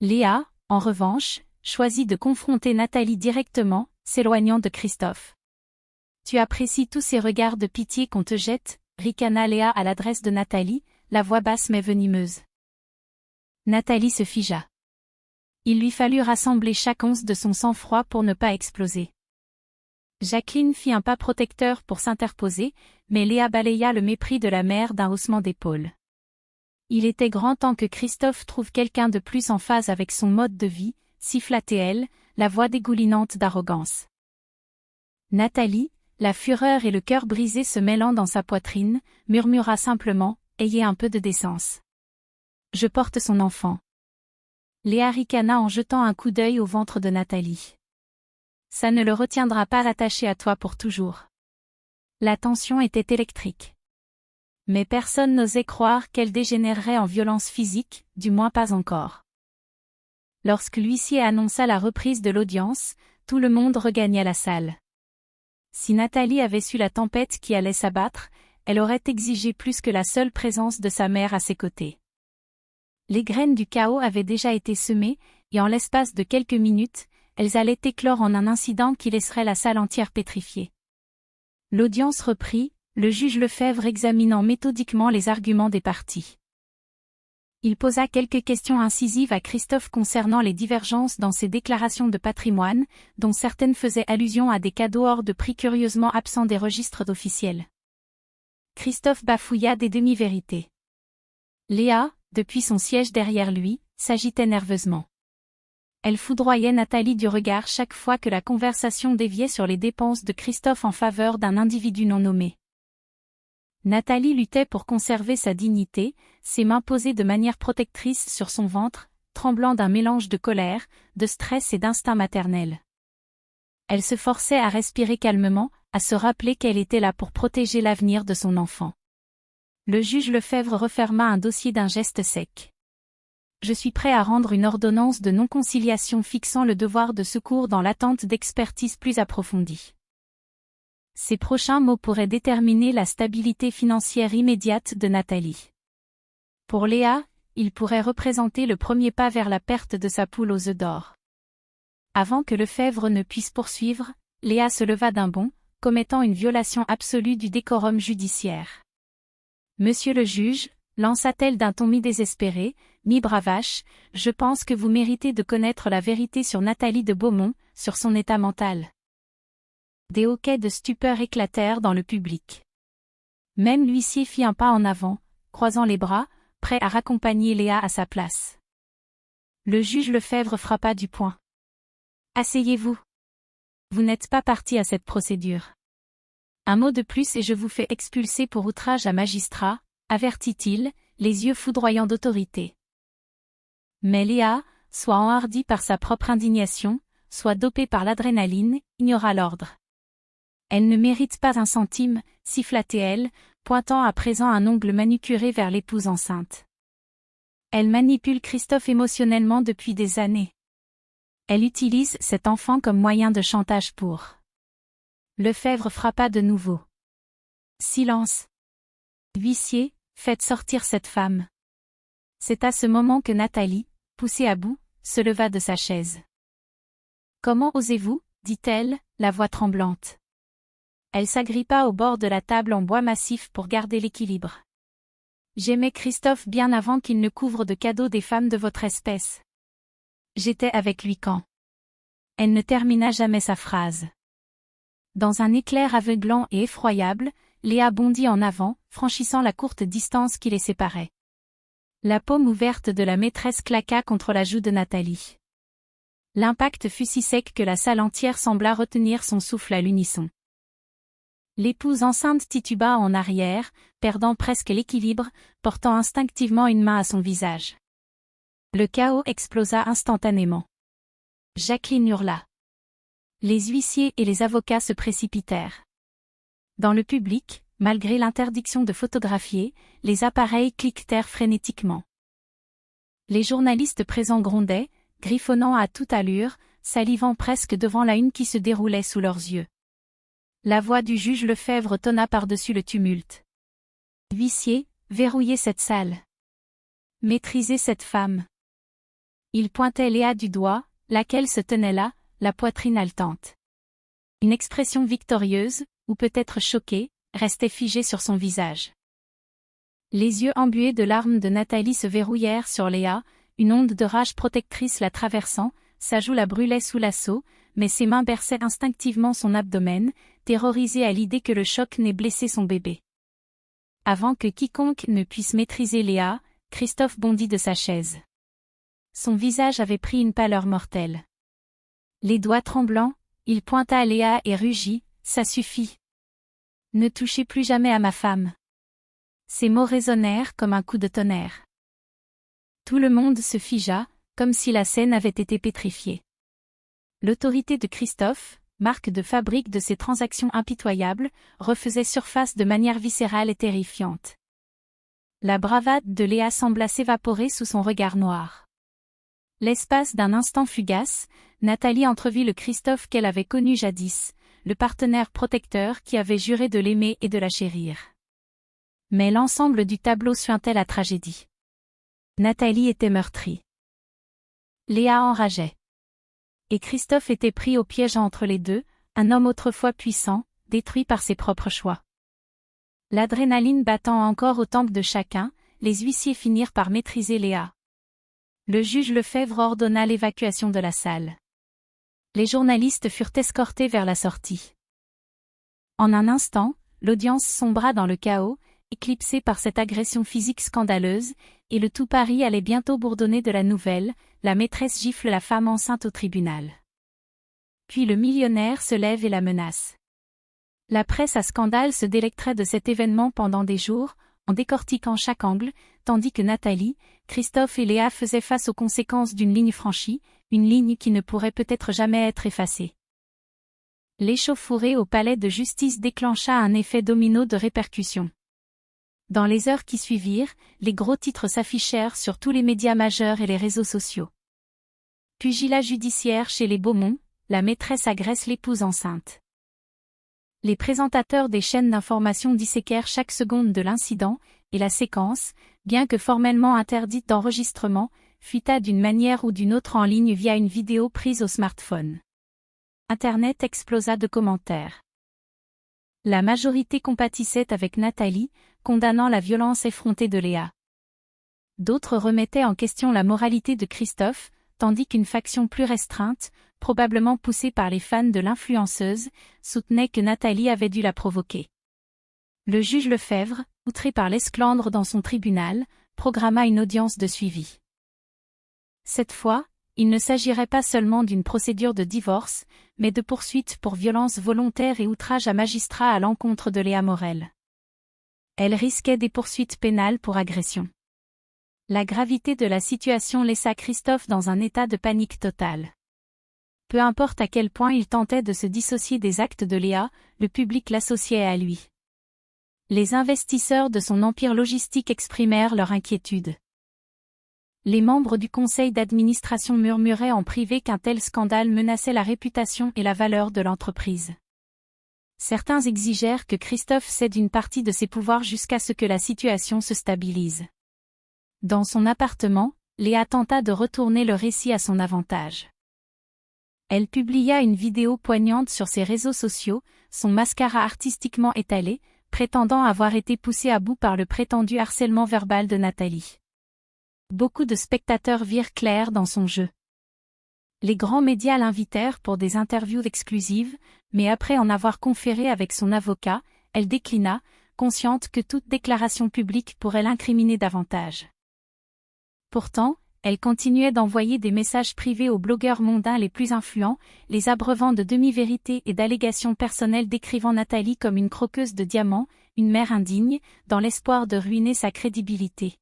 Léa, en revanche, choisit de confronter Nathalie directement, s'éloignant de Christophe. Tu apprécies tous ces regards de pitié qu'on te jette, ricana Léa à l'adresse de Nathalie, la voix basse mais venimeuse. Nathalie se figea. Il lui fallut rassembler chaque once de son sang-froid pour ne pas exploser. Jacqueline fit un pas protecteur pour s'interposer, mais Léa balaya le mépris de la mère d'un haussement d'épaules. Il était grand temps que Christophe trouve quelqu'un de plus en phase avec son mode de vie, siffla-t-elle, la voix dégoulinante d'arrogance. Nathalie, la fureur et le cœur brisé se mêlant dans sa poitrine, murmura simplement, « Ayez un peu de décence. Je porte son enfant. » Léa ricana en jetant un coup d'œil au ventre de Nathalie. Ça ne le retiendra pas rattaché à toi pour toujours. La tension était électrique. Mais personne n'osait croire qu'elle dégénérerait en violence physique, du moins pas encore. Lorsque l'huissier annonça la reprise de l'audience, tout le monde regagna la salle. Si Nathalie avait su la tempête qui allait s'abattre, elle aurait exigé plus que la seule présence de sa mère à ses côtés. Les graines du chaos avaient déjà été semées, et en l'espace de quelques minutes, elles allaient éclore en un incident qui laisserait la salle entière pétrifiée. L'audience reprit, le juge Lefebvre examinant méthodiquement les arguments des parties. Il posa quelques questions incisives à Christophe concernant les divergences dans ses déclarations de patrimoine, dont certaines faisaient allusion à des cadeaux hors de prix curieusement absents des registres officiels. Christophe bafouilla des demi-vérités. Léa, depuis son siège derrière lui, s'agitait nerveusement. Elle foudroyait Nathalie du regard chaque fois que la conversation déviait sur les dépenses de Christophe en faveur d'un individu non nommé. Nathalie luttait pour conserver sa dignité, ses mains posées de manière protectrice sur son ventre, tremblant d'un mélange de colère, de stress et d'instinct maternel. Elle se forçait à respirer calmement, à se rappeler qu'elle était là pour protéger l'avenir de son enfant. Le juge Lefebvre referma un dossier d'un geste sec. Je suis prêt à rendre une ordonnance de non-conciliation fixant le devoir de secours dans l'attente d'expertise plus approfondie. Ces prochains mots pourraient déterminer la stabilité financière immédiate de Nathalie. Pour Léa, ils pourraient représenter le premier pas vers la perte de sa poule aux œufs d'or. Avant que Lefebvre ne puisse poursuivre, Léa se leva d'un bond, commettant une violation absolue du décorum judiciaire. « Monsieur le juge », lança-t-elle d'un ton mi-désespéré, mi-bravache, « je pense que vous méritez de connaître la vérité sur Nathalie de Beaumont, sur son état mental. » Des hoquets de stupeur éclatèrent dans le public. Même l'huissier fit un pas en avant, croisant les bras, prêt à raccompagner Léa à sa place. Le juge Lefebvre frappa du poing. « Asseyez-vous. Vous n'êtes pas partie à cette procédure. Un mot de plus et je vous fais expulser pour outrage à magistrat, avertit-il, les yeux foudroyants d'autorité. » Mais Léa, soit enhardie par sa propre indignation, soit dopée par l'adrénaline, ignora l'ordre. Elle ne mérite pas un centime, siffla-t-elle, pointant à présent un ongle manucuré vers l'épouse enceinte. Elle manipule Christophe émotionnellement depuis des années. Elle utilise cet enfant comme moyen de chantage pour. Lefebvre frappa de nouveau. Silence. Huissier, faites sortir cette femme. C'est à ce moment que Nathalie, poussée à bout, se leva de sa chaise. Comment osez-vous, dit-elle, la voix tremblante. Elle s'agrippa au bord de la table en bois massif pour garder l'équilibre. J'aimais Christophe bien avant qu'il ne couvre de cadeaux des femmes de votre espèce. J'étais avec lui quand. Elle ne termina jamais sa phrase. Dans un éclair aveuglant et effroyable, Léa bondit en avant, franchissant la courte distance qui les séparait. La paume ouverte de la maîtresse claqua contre la joue de Nathalie. L'impact fut si sec que la salle entière sembla retenir son souffle à l'unisson. L'épouse enceinte tituba en arrière, perdant presque l'équilibre, portant instinctivement une main à son visage. Le chaos explosa instantanément. Jacqueline hurla. Les huissiers et les avocats se précipitèrent. Dans le public, malgré l'interdiction de photographier, les appareils cliquetèrent frénétiquement. Les journalistes présents grondaient, griffonnant à toute allure, salivant presque devant la une qui se déroulait sous leurs yeux. La voix du juge Lefebvre tonna par-dessus le tumulte. Huissier, verrouillez cette salle. Maîtrisez cette femme. Il pointait Léa du doigt, laquelle se tenait là, la poitrine haletante. Une expression victorieuse, ou peut-être choquée, restait figée sur son visage. Les yeux embués de larmes de Nathalie se verrouillèrent sur Léa, une onde de rage protectrice la traversant, sa joue la brûlait sous l'assaut, mais ses mains berçaient instinctivement son abdomen, terrorisée à l'idée que le choc n'ait blessé son bébé. Avant que quiconque ne puisse maîtriser Léa, Christophe bondit de sa chaise. Son visage avait pris une pâleur mortelle. Les doigts tremblants, il pointa à Léa et rugit, « Ça suffit. Ne touchez plus jamais à ma femme. » Ces mots résonnèrent comme un coup de tonnerre. Tout le monde se figea, comme si la scène avait été pétrifiée. L'autorité de Christophe, marque de fabrique de ces transactions impitoyables, refaisait surface de manière viscérale et terrifiante. La bravade de Léa sembla s'évaporer sous son regard noir. L'espace d'un instant fugace, Nathalie entrevit le Christophe qu'elle avait connu jadis, le partenaire protecteur qui avait juré de l'aimer et de la chérir. Mais l'ensemble du tableau suintait la tragédie. Nathalie était meurtrie. Léa enrageait. Et Christophe était pris au piège entre les deux, un homme autrefois puissant, détruit par ses propres choix. L'adrénaline battant encore aux tempes de chacun, les huissiers finirent par maîtriser Léa. Le juge Lefebvre ordonna l'évacuation de la salle. Les journalistes furent escortés vers la sortie. En un instant, l'audience sombra dans le chaos, éclipsée par cette agression physique scandaleuse, et le tout Paris allait bientôt bourdonner de la nouvelle, la maîtresse gifle la femme enceinte au tribunal. Puis le millionnaire se lève et la menace. La presse à scandale se délecterait de cet événement pendant des jours, en décortiquant chaque angle, tandis que Nathalie, Christophe et Léa faisaient face aux conséquences d'une ligne franchie, une ligne qui ne pourrait peut-être jamais être effacée. L'échauffourée au palais de justice déclencha un effet domino de répercussions. Dans les heures qui suivirent, les gros titres s'affichèrent sur tous les médias majeurs et les réseaux sociaux. Pugilat judiciaire chez les Beaumont, la maîtresse agresse l'épouse enceinte. Les présentateurs des chaînes d'information disséquèrent chaque seconde de l'incident, et la séquence, bien que formellement interdite d'enregistrement, fuita d'une manière ou d'une autre en ligne via une vidéo prise au smartphone. Internet explosa de commentaires. La majorité compatissait avec Nathalie, condamnant la violence effrontée de Léa. D'autres remettaient en question la moralité de Christophe, tandis qu'une faction plus restreinte, probablement poussée par les fans de l'influenceuse, soutenait que Nathalie avait dû la provoquer. Le juge Lefebvre, outré par l'esclandre dans son tribunal, programma une audience de suivi. Cette fois, il ne s'agirait pas seulement d'une procédure de divorce, mais de poursuite pour violence volontaire et outrage à magistrat à l'encontre de Léa Morel. Elle risquait des poursuites pénales pour agression. La gravité de la situation laissa Christophe dans un état de panique totale. Peu importe à quel point il tentait de se dissocier des actes de Léa, le public l'associait à lui. Les investisseurs de son empire logistique exprimèrent leur inquiétude. Les membres du conseil d'administration murmuraient en privé qu'un tel scandale menaçait la réputation et la valeur de l'entreprise. Certains exigèrent que Christophe cède une partie de ses pouvoirs jusqu'à ce que la situation se stabilise. Dans son appartement, Léa tenta de retourner le récit à son avantage. Elle publia une vidéo poignante sur ses réseaux sociaux, son mascara artistiquement étalé, prétendant avoir été poussé à bout par le prétendu harcèlement verbal de Nathalie. Beaucoup de spectateurs virent clair dans son jeu. Les grands médias l'invitèrent pour des interviews exclusives, mais après en avoir conféré avec son avocat, elle déclina, consciente que toute déclaration publique pourrait l'incriminer davantage. Pourtant, elle continuait d'envoyer des messages privés aux blogueurs mondains les plus influents, les abreuvant de demi-vérités et d'allégations personnelles décrivant Nathalie comme une croqueuse de diamants, une mère indigne, dans l'espoir de ruiner sa crédibilité.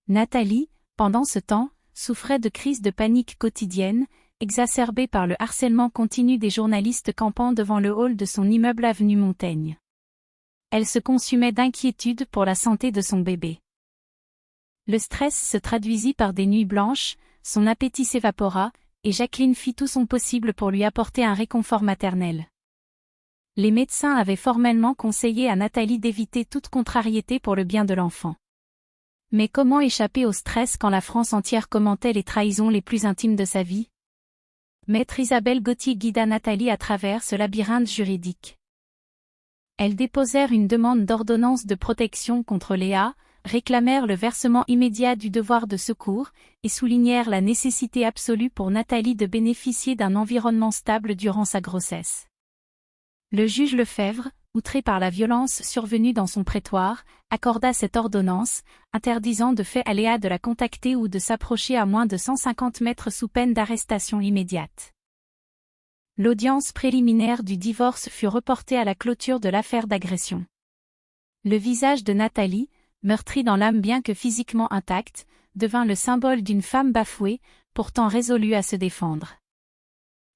Nathalie, pendant ce temps, souffrait de crises de panique quotidiennes, exacerbées par le harcèlement continu des journalistes campant devant le hall de son immeuble avenue Montaigne. Elle se consumait d'inquiétude pour la santé de son bébé. Le stress se traduisit par des nuits blanches, son appétit s'évapora, et Jacqueline fit tout son possible pour lui apporter un réconfort maternel. Les médecins avaient formellement conseillé à Nathalie d'éviter toute contrariété pour le bien de l'enfant. Mais comment échapper au stress quand la France entière commentait les trahisons les plus intimes de sa vie? Maître Isabelle Gauthier guida Nathalie à travers ce labyrinthe juridique. Elles déposèrent une demande d'ordonnance de protection contre Léa, réclamèrent le versement immédiat du devoir de secours, et soulignèrent la nécessité absolue pour Nathalie de bénéficier d'un environnement stable durant sa grossesse. Le juge Lefebvre, outré par la violence survenue dans son prétoire, accorda cette ordonnance, interdisant de fait à Léa de la contacter ou de s'approcher à moins de 150 mètres sous peine d'arrestation immédiate. L'audience préliminaire du divorce fut reportée à la clôture de l'affaire d'agression. Le visage de Nathalie, meurtrie dans l'âme bien que physiquement intacte, devint le symbole d'une femme bafouée, pourtant résolue à se défendre.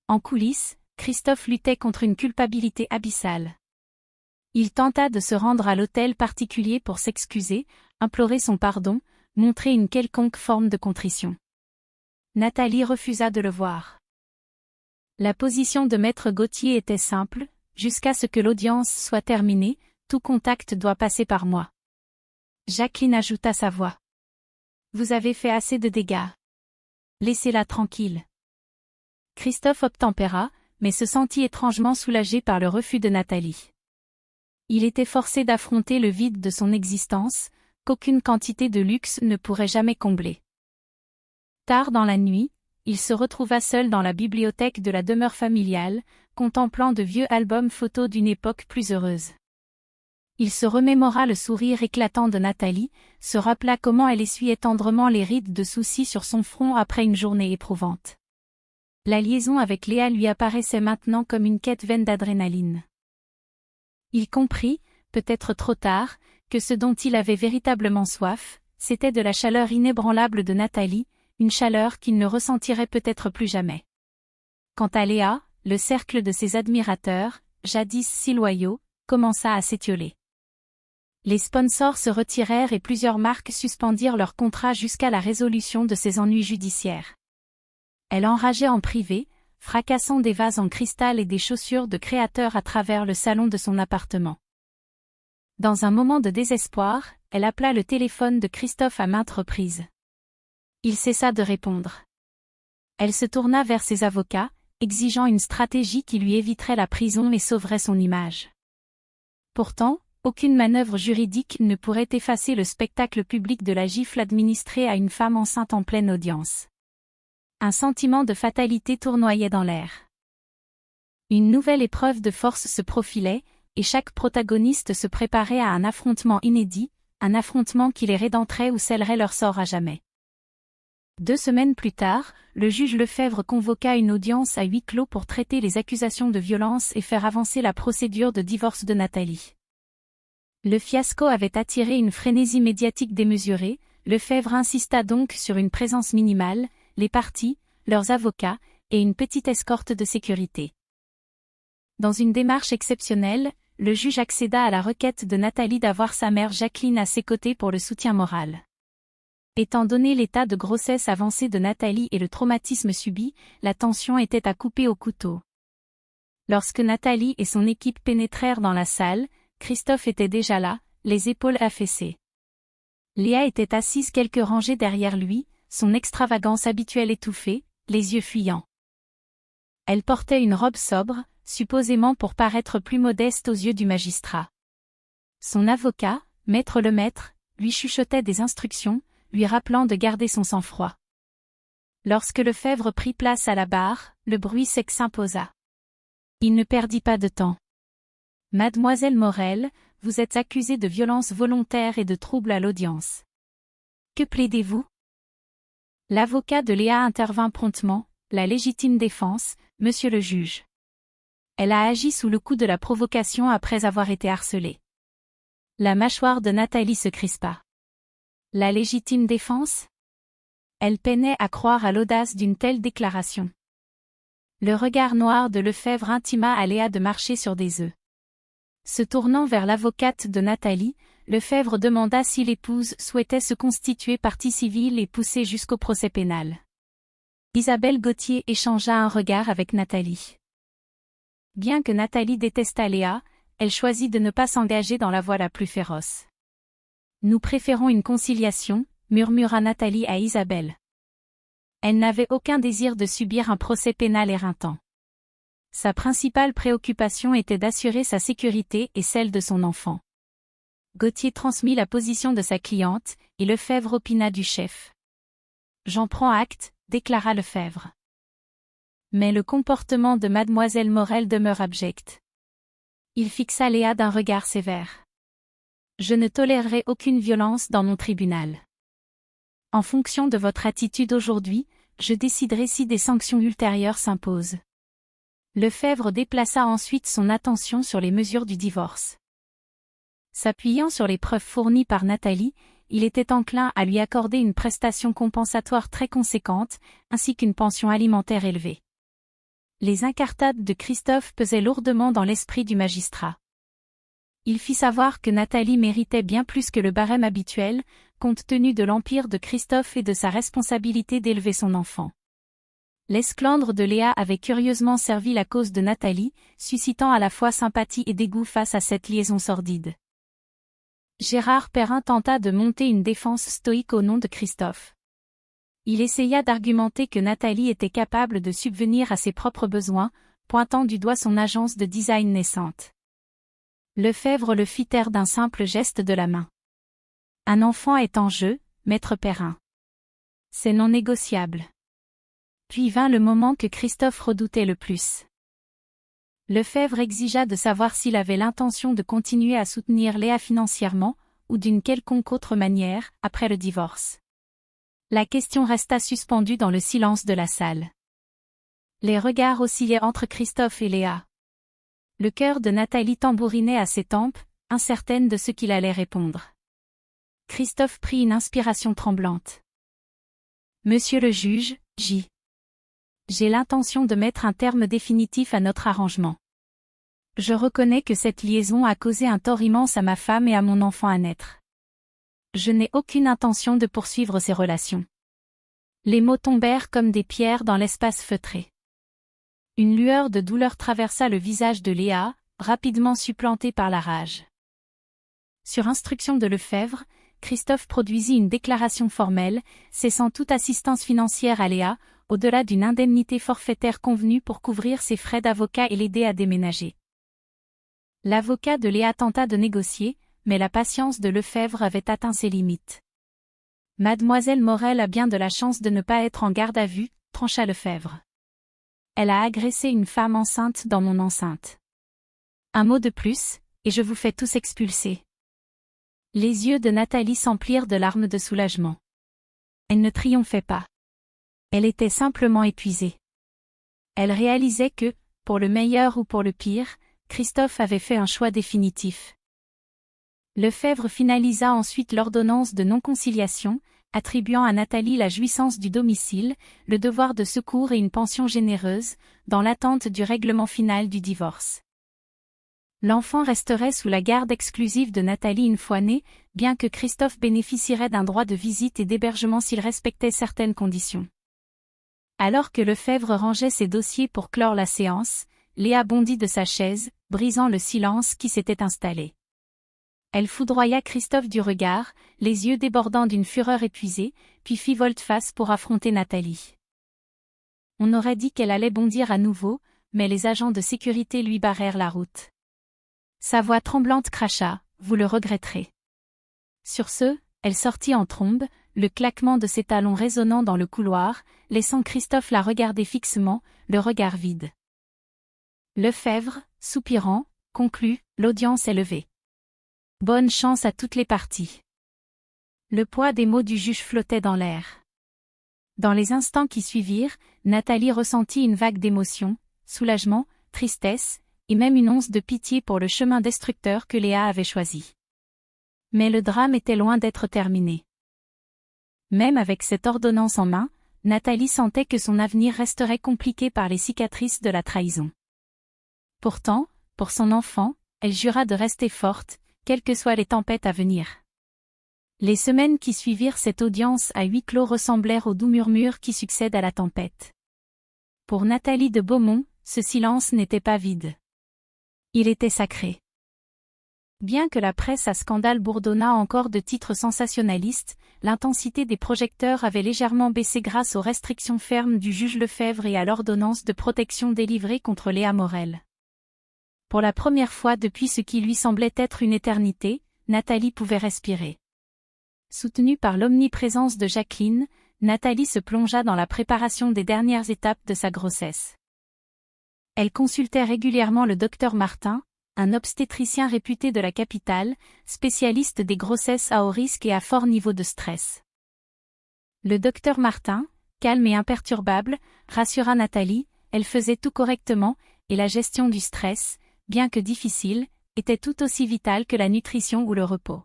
En coulisses, Christophe luttait contre une culpabilité abyssale. Il tenta de se rendre à l'hôtel particulier pour s'excuser, implorer son pardon, montrer une quelconque forme de contrition. Nathalie refusa de le voir. La position de maître Gauthier était simple, jusqu'à ce que l'audience soit terminée, tout contact doit passer par moi. Jacqueline ajouta sa voix. Vous avez fait assez de dégâts. Laissez-la tranquille. Christophe obtempéra, mais se sentit étrangement soulagé par le refus de Nathalie. Il était forcé d'affronter le vide de son existence, qu'aucune quantité de luxe ne pourrait jamais combler. Tard dans la nuit, il se retrouva seul dans la bibliothèque de la demeure familiale, contemplant de vieux albums photos d'une époque plus heureuse. Il se remémora le sourire éclatant de Nathalie, se rappela comment elle essuyait tendrement les rides de soucis sur son front après une journée éprouvante. La liaison avec Léa lui apparaissait maintenant comme une quête vaine d'adrénaline. Il comprit, peut-être trop tard, que ce dont il avait véritablement soif, c'était de la chaleur inébranlable de Nathalie, une chaleur qu'il ne ressentirait peut-être plus jamais. Quant à Léa, le cercle de ses admirateurs, jadis si loyaux, commença à s'étioler. Les sponsors se retirèrent et plusieurs marques suspendirent leur contrat jusqu'à la résolution de ses ennuis judiciaires. Elle enrageait en privé, fracassant des vases en cristal et des chaussures de créateurs à travers le salon de son appartement. Dans un moment de désespoir, elle appela le téléphone de Christophe à maintes reprises. Il cessa de répondre. Elle se tourna vers ses avocats, exigeant une stratégie qui lui éviterait la prison et sauverait son image. Pourtant, aucune manœuvre juridique ne pourrait effacer le spectacle public de la gifle administrée à une femme enceinte en pleine audience. Un sentiment de fatalité tournoyait dans l'air. Une nouvelle épreuve de force se profilait, et chaque protagoniste se préparait à un affrontement inédit, un affrontement qui les rédenterait ou scellerait leur sort à jamais. 2 semaines plus tard, le juge Lefebvre convoqua une audience à huis clos pour traiter les accusations de violence et faire avancer la procédure de divorce de Nathalie. Le fiasco avait attiré une frénésie médiatique démesurée, Lefebvre insista donc sur une présence minimale, les parties, leurs avocats, et une petite escorte de sécurité. Dans une démarche exceptionnelle, le juge accéda à la requête de Nathalie d'avoir sa mère Jacqueline à ses côtés pour le soutien moral. Étant donné l'état de grossesse avancé de Nathalie et le traumatisme subi, la tension était à couper au couteau. Lorsque Nathalie et son équipe pénétrèrent dans la salle, Christophe était déjà là, les épaules affaissées. Léa était assise quelques rangées derrière lui, son extravagance habituelle étouffée, les yeux fuyants. Elle portait une robe sobre, supposément pour paraître plus modeste aux yeux du magistrat. Son avocat, Maître Lemaître, lui chuchotait des instructions, lui rappelant de garder son sang-froid. Lorsque Lefebvre prit place à la barre, le bruit sec s'imposa. Il ne perdit pas de temps. Mademoiselle Morel, vous êtes accusée de violence volontaire et de trouble à l'audience. Que plaidez-vous? L'avocat de Léa intervint promptement, la légitime défense, monsieur le juge. Elle a agi sous le coup de la provocation après avoir été harcelée. La mâchoire de Nathalie se crispa. La légitime défense? Elle peinait à croire à l'audace d'une telle déclaration. Le regard noir de Lefebvre intima à Léa de marcher sur des œufs. Se tournant vers l'avocate de Nathalie, Lefebvre demanda si l'épouse souhaitait se constituer partie civile et pousser jusqu'au procès pénal. Isabelle Gauthier échangea un regard avec Nathalie. Bien que Nathalie détestât Léa, elle choisit de ne pas s'engager dans la voie la plus féroce. Nous préférons une conciliation, murmura Nathalie à Isabelle. Elle n'avait aucun désir de subir un procès pénal éreintant. Sa principale préoccupation était d'assurer sa sécurité et celle de son enfant. Gauthier transmit la position de sa cliente, et Lefebvre opina du chef. J'en prends acte, déclara Lefebvre. Mais le comportement de mademoiselle Morel demeure abject. Il fixa Léa d'un regard sévère. Je ne tolérerai aucune violence dans mon tribunal. En fonction de votre attitude aujourd'hui, je déciderai si des sanctions ultérieures s'imposent. Lefebvre déplaça ensuite son attention sur les mesures du divorce. S'appuyant sur les preuves fournies par Nathalie, il était enclin à lui accorder une prestation compensatoire très conséquente, ainsi qu'une pension alimentaire élevée. Les incartades de Christophe pesaient lourdement dans l'esprit du magistrat. Il fit savoir que Nathalie méritait bien plus que le barème habituel, compte tenu de l'empire de Christophe et de sa responsabilité d'élever son enfant. L'esclandre de Léa avait curieusement servi la cause de Nathalie, suscitant à la fois sympathie et dégoût face à cette liaison sordide. Gérard Perrin tenta de monter une défense stoïque au nom de Christophe. Il essaya d'argumenter que Nathalie était capable de subvenir à ses propres besoins, pointant du doigt son agence de design naissante. Lefebvre le fit taire d'un simple geste de la main. Un enfant est en jeu, maître Perrin. C'est non négociable. Puis vint le moment que Christophe redoutait le plus. Lefebvre exigea de savoir s'il avait l'intention de continuer à soutenir Léa financièrement, ou d'une quelconque autre manière, après le divorce. La question resta suspendue dans le silence de la salle. Les regards oscillaient entre Christophe et Léa. Le cœur de Nathalie tambourinait à ses tempes, incertaine de ce qu'il allait répondre. Christophe prit une inspiration tremblante. « Monsieur le juge, j'ai l'intention de mettre un terme définitif à notre arrangement. Je reconnais que cette liaison a causé un tort immense à ma femme et à mon enfant à naître. Je n'ai aucune intention de poursuivre ces relations. » Les mots tombèrent comme des pierres dans l'espace feutré. Une lueur de douleur traversa le visage de Léa, rapidement supplantée par la rage. Sur instruction de Lefebvre, Christophe produisit une déclaration formelle, cessant toute assistance financière à Léa, au-delà d'une indemnité forfaitaire convenue pour couvrir ses frais d'avocat et l'aider à déménager. L'avocat de Léa tenta de négocier, mais la patience de Lefebvre avait atteint ses limites. « Mademoiselle Morel a bien de la chance de ne pas être en garde à vue, » trancha Lefebvre. « Elle a agressé une femme enceinte dans mon enceinte. Un mot de plus, et je vous fais tous expulser. » Les yeux de Nathalie s'emplirent de larmes de soulagement. Elle ne triomphait pas. Elle était simplement épuisée. Elle réalisait que, pour le meilleur ou pour le pire, Christophe avait fait un choix définitif. Lefebvre finalisa ensuite l'ordonnance de non-conciliation, attribuant à Nathalie la jouissance du domicile, le devoir de secours et une pension généreuse, dans l'attente du règlement final du divorce. L'enfant resterait sous la garde exclusive de Nathalie une fois né, bien que Christophe bénéficierait d'un droit de visite et d'hébergement s'il respectait certaines conditions. Alors que Lefebvre rangeait ses dossiers pour clore la séance, Léa bondit de sa chaise, brisant le silence qui s'était installé. Elle foudroya Christophe du regard, les yeux débordant d'une fureur épuisée, puis fit volte-face pour affronter Nathalie. On aurait dit qu'elle allait bondir à nouveau, mais les agents de sécurité lui barrèrent la route. Sa voix tremblante cracha, « Vous le regretterez. » Sur ce, elle sortit en trombe, le claquement de ses talons résonnant dans le couloir, laissant Christophe la regarder fixement, le regard vide. Lefebvre, soupirant, conclut, « L'audience est levée. Bonne chance à toutes les parties. » Le poids des mots du juge flottait dans l'air. Dans les instants qui suivirent, Nathalie ressentit une vague d'émotions, soulagement, tristesse, et même une once de pitié pour le chemin destructeur que Léa avait choisi. Mais le drame était loin d'être terminé. Même avec cette ordonnance en main, Nathalie sentait que son avenir resterait compliqué par les cicatrices de la trahison. Pourtant, pour son enfant, elle jura de rester forte, quelles que soient les tempêtes à venir. Les semaines qui suivirent cette audience à huis clos ressemblèrent aux doux murmures qui succèdent à la tempête. Pour Nathalie de Beaumont, ce silence n'était pas vide. Il était sacré. Bien que la presse à scandale bourdonnât encore de titres sensationnalistes, l'intensité des projecteurs avait légèrement baissé grâce aux restrictions fermes du juge Lefebvre et à l'ordonnance de protection délivrée contre Léa Morel. Pour la première fois depuis ce qui lui semblait être une éternité, Nathalie pouvait respirer. Soutenue par l'omniprésence de Jacqueline, Nathalie se plongea dans la préparation des dernières étapes de sa grossesse. Elle consultait régulièrement le docteur Martin, un obstétricien réputé de la capitale, spécialiste des grossesses à haut risque et à fort niveau de stress. Le docteur Martin, calme et imperturbable, rassura Nathalie, elle faisait tout correctement, et la gestion du stress, bien que difficile, était tout aussi vitale que la nutrition ou le repos.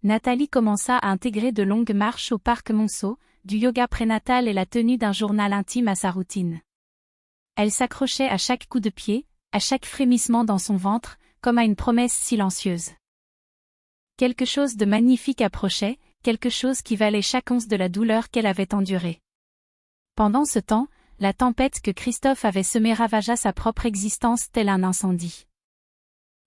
Nathalie commença à intégrer de longues marches au parc Monceau, du yoga prénatal et la tenue d'un journal intime à sa routine. Elle s'accrochait à chaque coup de pied, à chaque frémissement dans son ventre, comme à une promesse silencieuse. Quelque chose de magnifique approchait, quelque chose qui valait chaque once de la douleur qu'elle avait endurée. Pendant ce temps, la tempête que Christophe avait semée ravagea sa propre existence tel un incendie.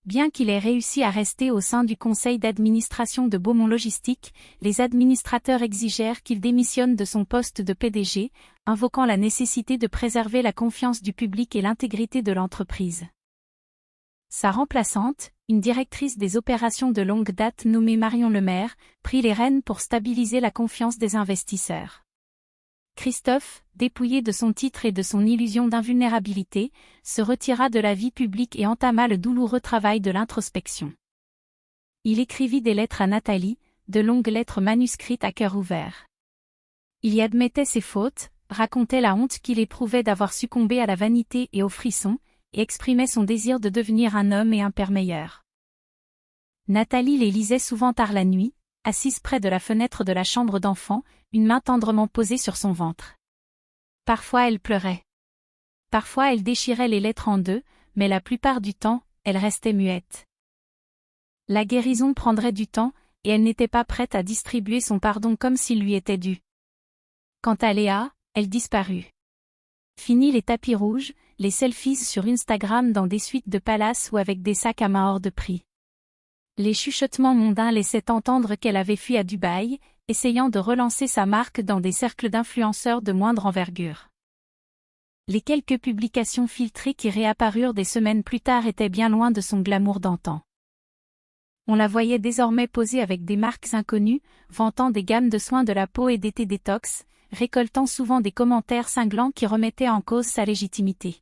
Bien qu'il ait réussi à rester au sein du conseil d'administration de Beaumont Logistique, les administrateurs exigèrent qu'il démissionne de son poste de PDG, invoquant la nécessité de préserver la confiance du public et l'intégrité de l'entreprise. Sa remplaçante, une directrice des opérations de longue date nommée Marion Lemaire, prit les rênes pour stabiliser la confiance des investisseurs. Christophe, dépouillé de son titre et de son illusion d'invulnérabilité, se retira de la vie publique et entama le douloureux travail de l'introspection. Il écrivit des lettres à Nathalie, de longues lettres manuscrites à cœur ouvert. Il y admettait ses fautes, racontait la honte qu'il éprouvait d'avoir succombé à la vanité et aux frissons, et exprimait son désir de devenir un homme et un père meilleur. Nathalie les lisait souvent tard la nuit, assise près de la fenêtre de la chambre d'enfant, une main tendrement posée sur son ventre. Parfois elle pleurait. Parfois elle déchirait les lettres en deux, mais la plupart du temps, elle restait muette. La guérison prendrait du temps, et elle n'était pas prête à distribuer son pardon comme s'il lui était dû. Quant à Léa, elle disparut. Fini les tapis rouges, les selfies sur Instagram dans des suites de palace ou avec des sacs à main hors de prix. Les chuchotements mondains laissaient entendre qu'elle avait fui à Dubaï, essayant de relancer sa marque dans des cercles d'influenceurs de moindre envergure. Les quelques publications filtrées qui réapparurent des semaines plus tard étaient bien loin de son glamour d'antan. On la voyait désormais poser avec des marques inconnues, vantant des gammes de soins de la peau et d'été détox, récoltant souvent des commentaires cinglants qui remettaient en cause sa légitimité.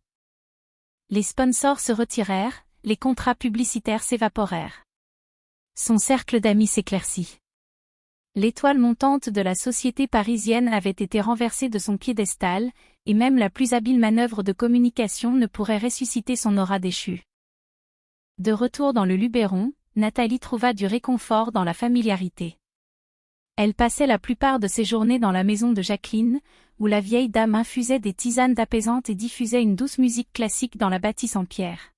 Les sponsors se retirèrent, les contrats publicitaires s'évaporèrent. Son cercle d'amis s'éclaircit. L'étoile montante de la société parisienne avait été renversée de son piédestal, et même la plus habile manœuvre de communication ne pourrait ressusciter son aura déchue. De retour dans le Luberon, Nathalie trouva du réconfort dans la familiarité. Elle passait la plupart de ses journées dans la maison de Jacqueline, où la vieille dame infusait des tisanes apaisantes et diffusait une douce musique classique dans la bâtisse en pierre.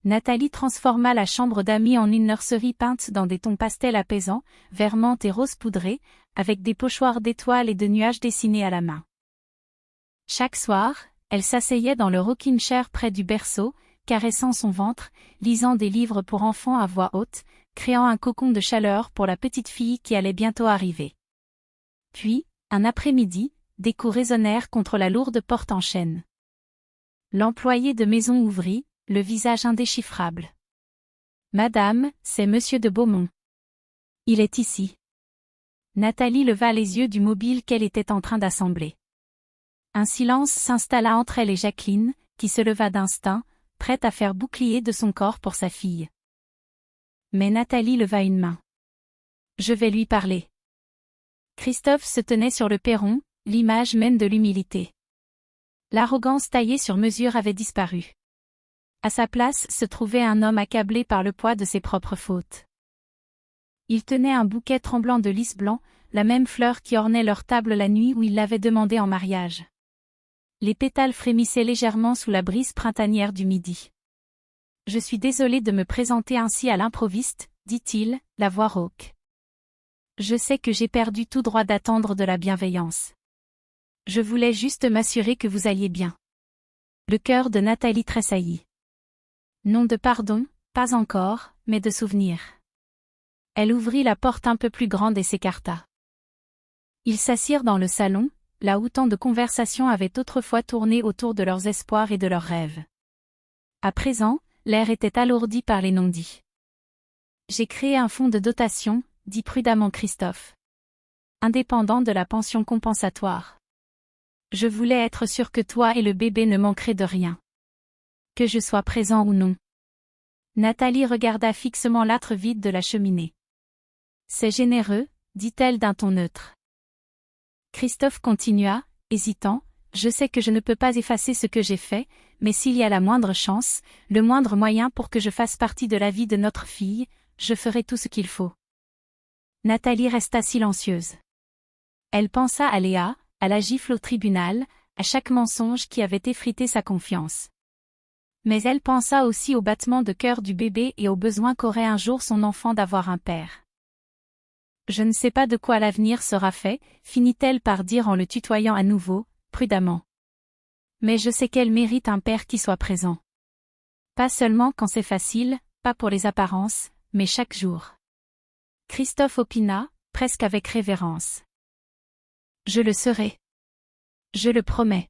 Nathalie transforma la chambre d'amis en une nurserie peinte dans des tons pastels apaisants, vert menthe et rose poudré, avec des pochoirs d'étoiles et de nuages dessinés à la main. Chaque soir, elle s'asseyait dans le rocking chair près du berceau, caressant son ventre, lisant des livres pour enfants à voix haute, créant un cocon de chaleur pour la petite fille qui allait bientôt arriver. Puis, un après-midi, des coups résonnèrent contre la lourde porte en chêne. L'employé de maison ouvrit, le visage indéchiffrable. « Madame, c'est Monsieur de Beaumont. Il est ici. » Nathalie leva les yeux du mobile qu'elle était en train d'assembler. Un silence s'installa entre elle et Jacqueline, qui se leva d'instinct, prête à faire bouclier de son corps pour sa fille. Mais Nathalie leva une main. « Je vais lui parler. » Christophe se tenait sur le perron, l'image même de l'humilité. L'arrogance taillée sur mesure avait disparu. À sa place se trouvait un homme accablé par le poids de ses propres fautes. Il tenait un bouquet tremblant de lys blanc, la même fleur qui ornait leur table la nuit où il l'avait demandé en mariage. Les pétales frémissaient légèrement sous la brise printanière du midi. « Je suis désolé de me présenter ainsi à l'improviste, » dit-il, la voix rauque. « Je sais que j'ai perdu tout droit d'attendre de la bienveillance. Je voulais juste m'assurer que vous alliez bien. » Le cœur de Nathalie tressaillit. Non de pardon, pas encore, mais de souvenir. Elle ouvrit la porte un peu plus grande et s'écarta. Ils s'assirent dans le salon, là où tant de conversations avaient autrefois tourné autour de leurs espoirs et de leurs rêves. À présent, l'air était alourdi par les non-dits. « J'ai créé un fonds de dotation, » dit prudemment Christophe. « Indépendant de la pension compensatoire. Je voulais être sûr que toi et le bébé ne manqueraient de rien. Que je sois présent ou non. » Nathalie regarda fixement l'âtre vide de la cheminée. « C'est généreux, » dit-elle d'un ton neutre. Christophe continua, hésitant, « Je sais que je ne peux pas effacer ce que j'ai fait, mais s'il y a la moindre chance, le moindre moyen pour que je fasse partie de la vie de notre fille, je ferai tout ce qu'il faut. » Nathalie resta silencieuse. Elle pensa à Léa, à la gifle au tribunal, à chaque mensonge qui avait effrité sa confiance. Mais elle pensa aussi au battement de cœur du bébé et au besoin qu'aurait un jour son enfant d'avoir un père. « Je ne sais pas de quoi l'avenir sera fait, » finit-elle par dire en le tutoyant à nouveau, prudemment. « Mais je sais qu'elle mérite un père qui soit présent. Pas seulement quand c'est facile, pas pour les apparences, mais chaque jour. » Christophe opina, presque avec révérence. « Je le serai. Je le promets. »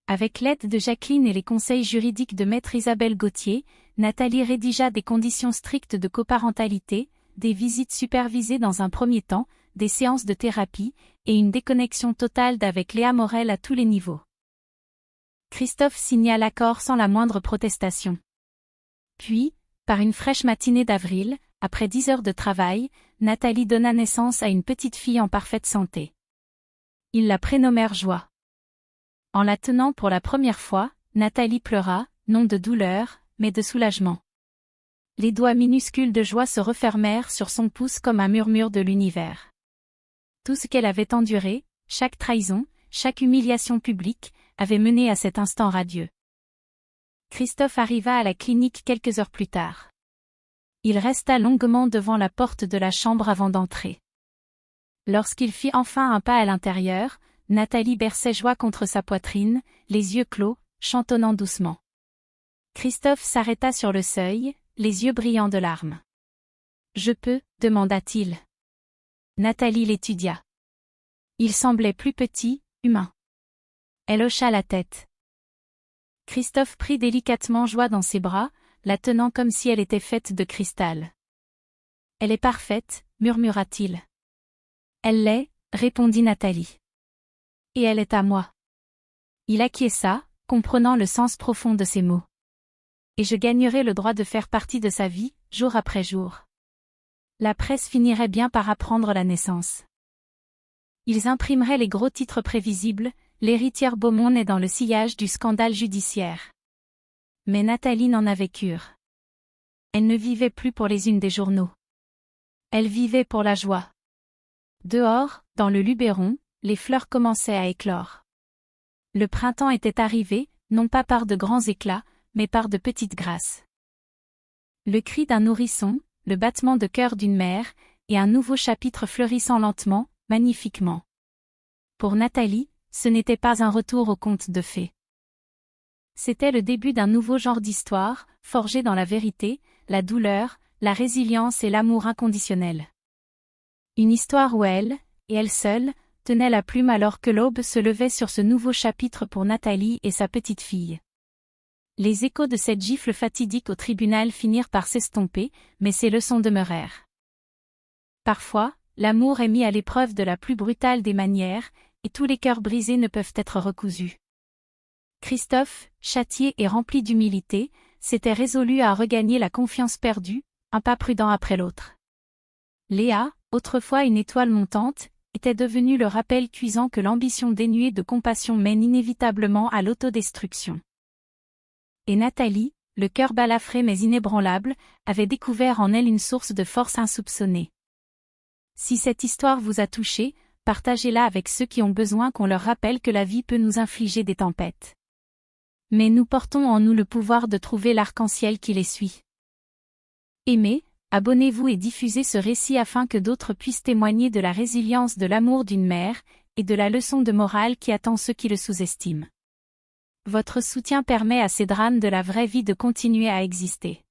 Avec l'aide de Jacqueline et les conseils juridiques de maître Isabelle Gauthier, Nathalie rédigea des conditions strictes de coparentalité, des visites supervisées dans un premier temps, des séances de thérapie, et une déconnexion totale d'avec Léa Morel à tous les niveaux. Christophe signa l'accord sans la moindre protestation. Puis, par une fraîche matinée d'avril, après 10 heures de travail, Nathalie donna naissance à une petite fille en parfaite santé. Ils la prénommèrent Joie. En la tenant pour la première fois, Nathalie pleura, non de douleur, mais de soulagement. Les doigts minuscules de Joie se refermèrent sur son pouce comme un murmure de l'univers. Tout ce qu'elle avait enduré, chaque trahison, chaque humiliation publique, avait mené à cet instant radieux. Christophe arriva à la clinique quelques heures plus tard. Il resta longuement devant la porte de la chambre avant d'entrer. Lorsqu'il fit enfin un pas à l'intérieur, Nathalie berçait Joie contre sa poitrine, les yeux clos, chantonnant doucement. Christophe s'arrêta sur le seuil, les yeux brillants de larmes. « Je peux » demanda-t-il. Nathalie l'étudia. Il semblait plus petit, humain. Elle hocha la tête. Christophe prit délicatement Joie dans ses bras, la tenant comme si elle était faite de cristal. « Elle est parfaite » murmura-t-il. « Elle l'est » répondit Nathalie. « Et elle est à moi. » Il acquiesça, comprenant le sens profond de ces mots. « Et je gagnerai le droit de faire partie de sa vie, jour après jour. » La presse finirait bien par apprendre la naissance. Ils imprimeraient les gros titres prévisibles, l'héritière Beaumont naît dans le sillage du scandale judiciaire. Mais Nathalie n'en avait cure. Elle ne vivait plus pour les unes des journaux. Elle vivait pour la joie. Dehors, dans le Luberon, les fleurs commençaient à éclore. Le printemps était arrivé, non pas par de grands éclats, mais par de petites grâces. Le cri d'un nourrisson, le battement de cœur d'une mère, et un nouveau chapitre fleurissant lentement, magnifiquement. Pour Nathalie, ce n'était pas un retour au conte de fées. C'était le début d'un nouveau genre d'histoire, forgé dans la vérité, la douleur, la résilience et l'amour inconditionnel. Une histoire où elle, et elle seule, tenait la plume alors que l'aube se levait sur ce nouveau chapitre pour Nathalie et sa petite fille. Les échos de cette gifle fatidique au tribunal finirent par s'estomper, mais ces leçons demeurèrent. Parfois, l'amour est mis à l'épreuve de la plus brutale des manières, et tous les cœurs brisés ne peuvent être recousus. Christophe, châtié et rempli d'humilité, s'était résolu à regagner la confiance perdue, un pas prudent après l'autre. Léa, autrefois une étoile montante, était devenue le rappel cuisant que l'ambition dénuée de compassion mène inévitablement à l'autodestruction. Et Nathalie, le cœur balafré mais inébranlable, avait découvert en elle une source de force insoupçonnée. Si cette histoire vous a touché, partagez-la avec ceux qui ont besoin qu'on leur rappelle que la vie peut nous infliger des tempêtes. Mais nous portons en nous le pouvoir de trouver l'arc-en-ciel qui les suit. Aimez, abonnez-vous et diffusez ce récit afin que d'autres puissent témoigner de la résilience de l'amour d'une mère, et de la leçon de morale qui attend ceux qui le sous-estiment. Votre soutien permet à ces drames de la vraie vie de continuer à exister.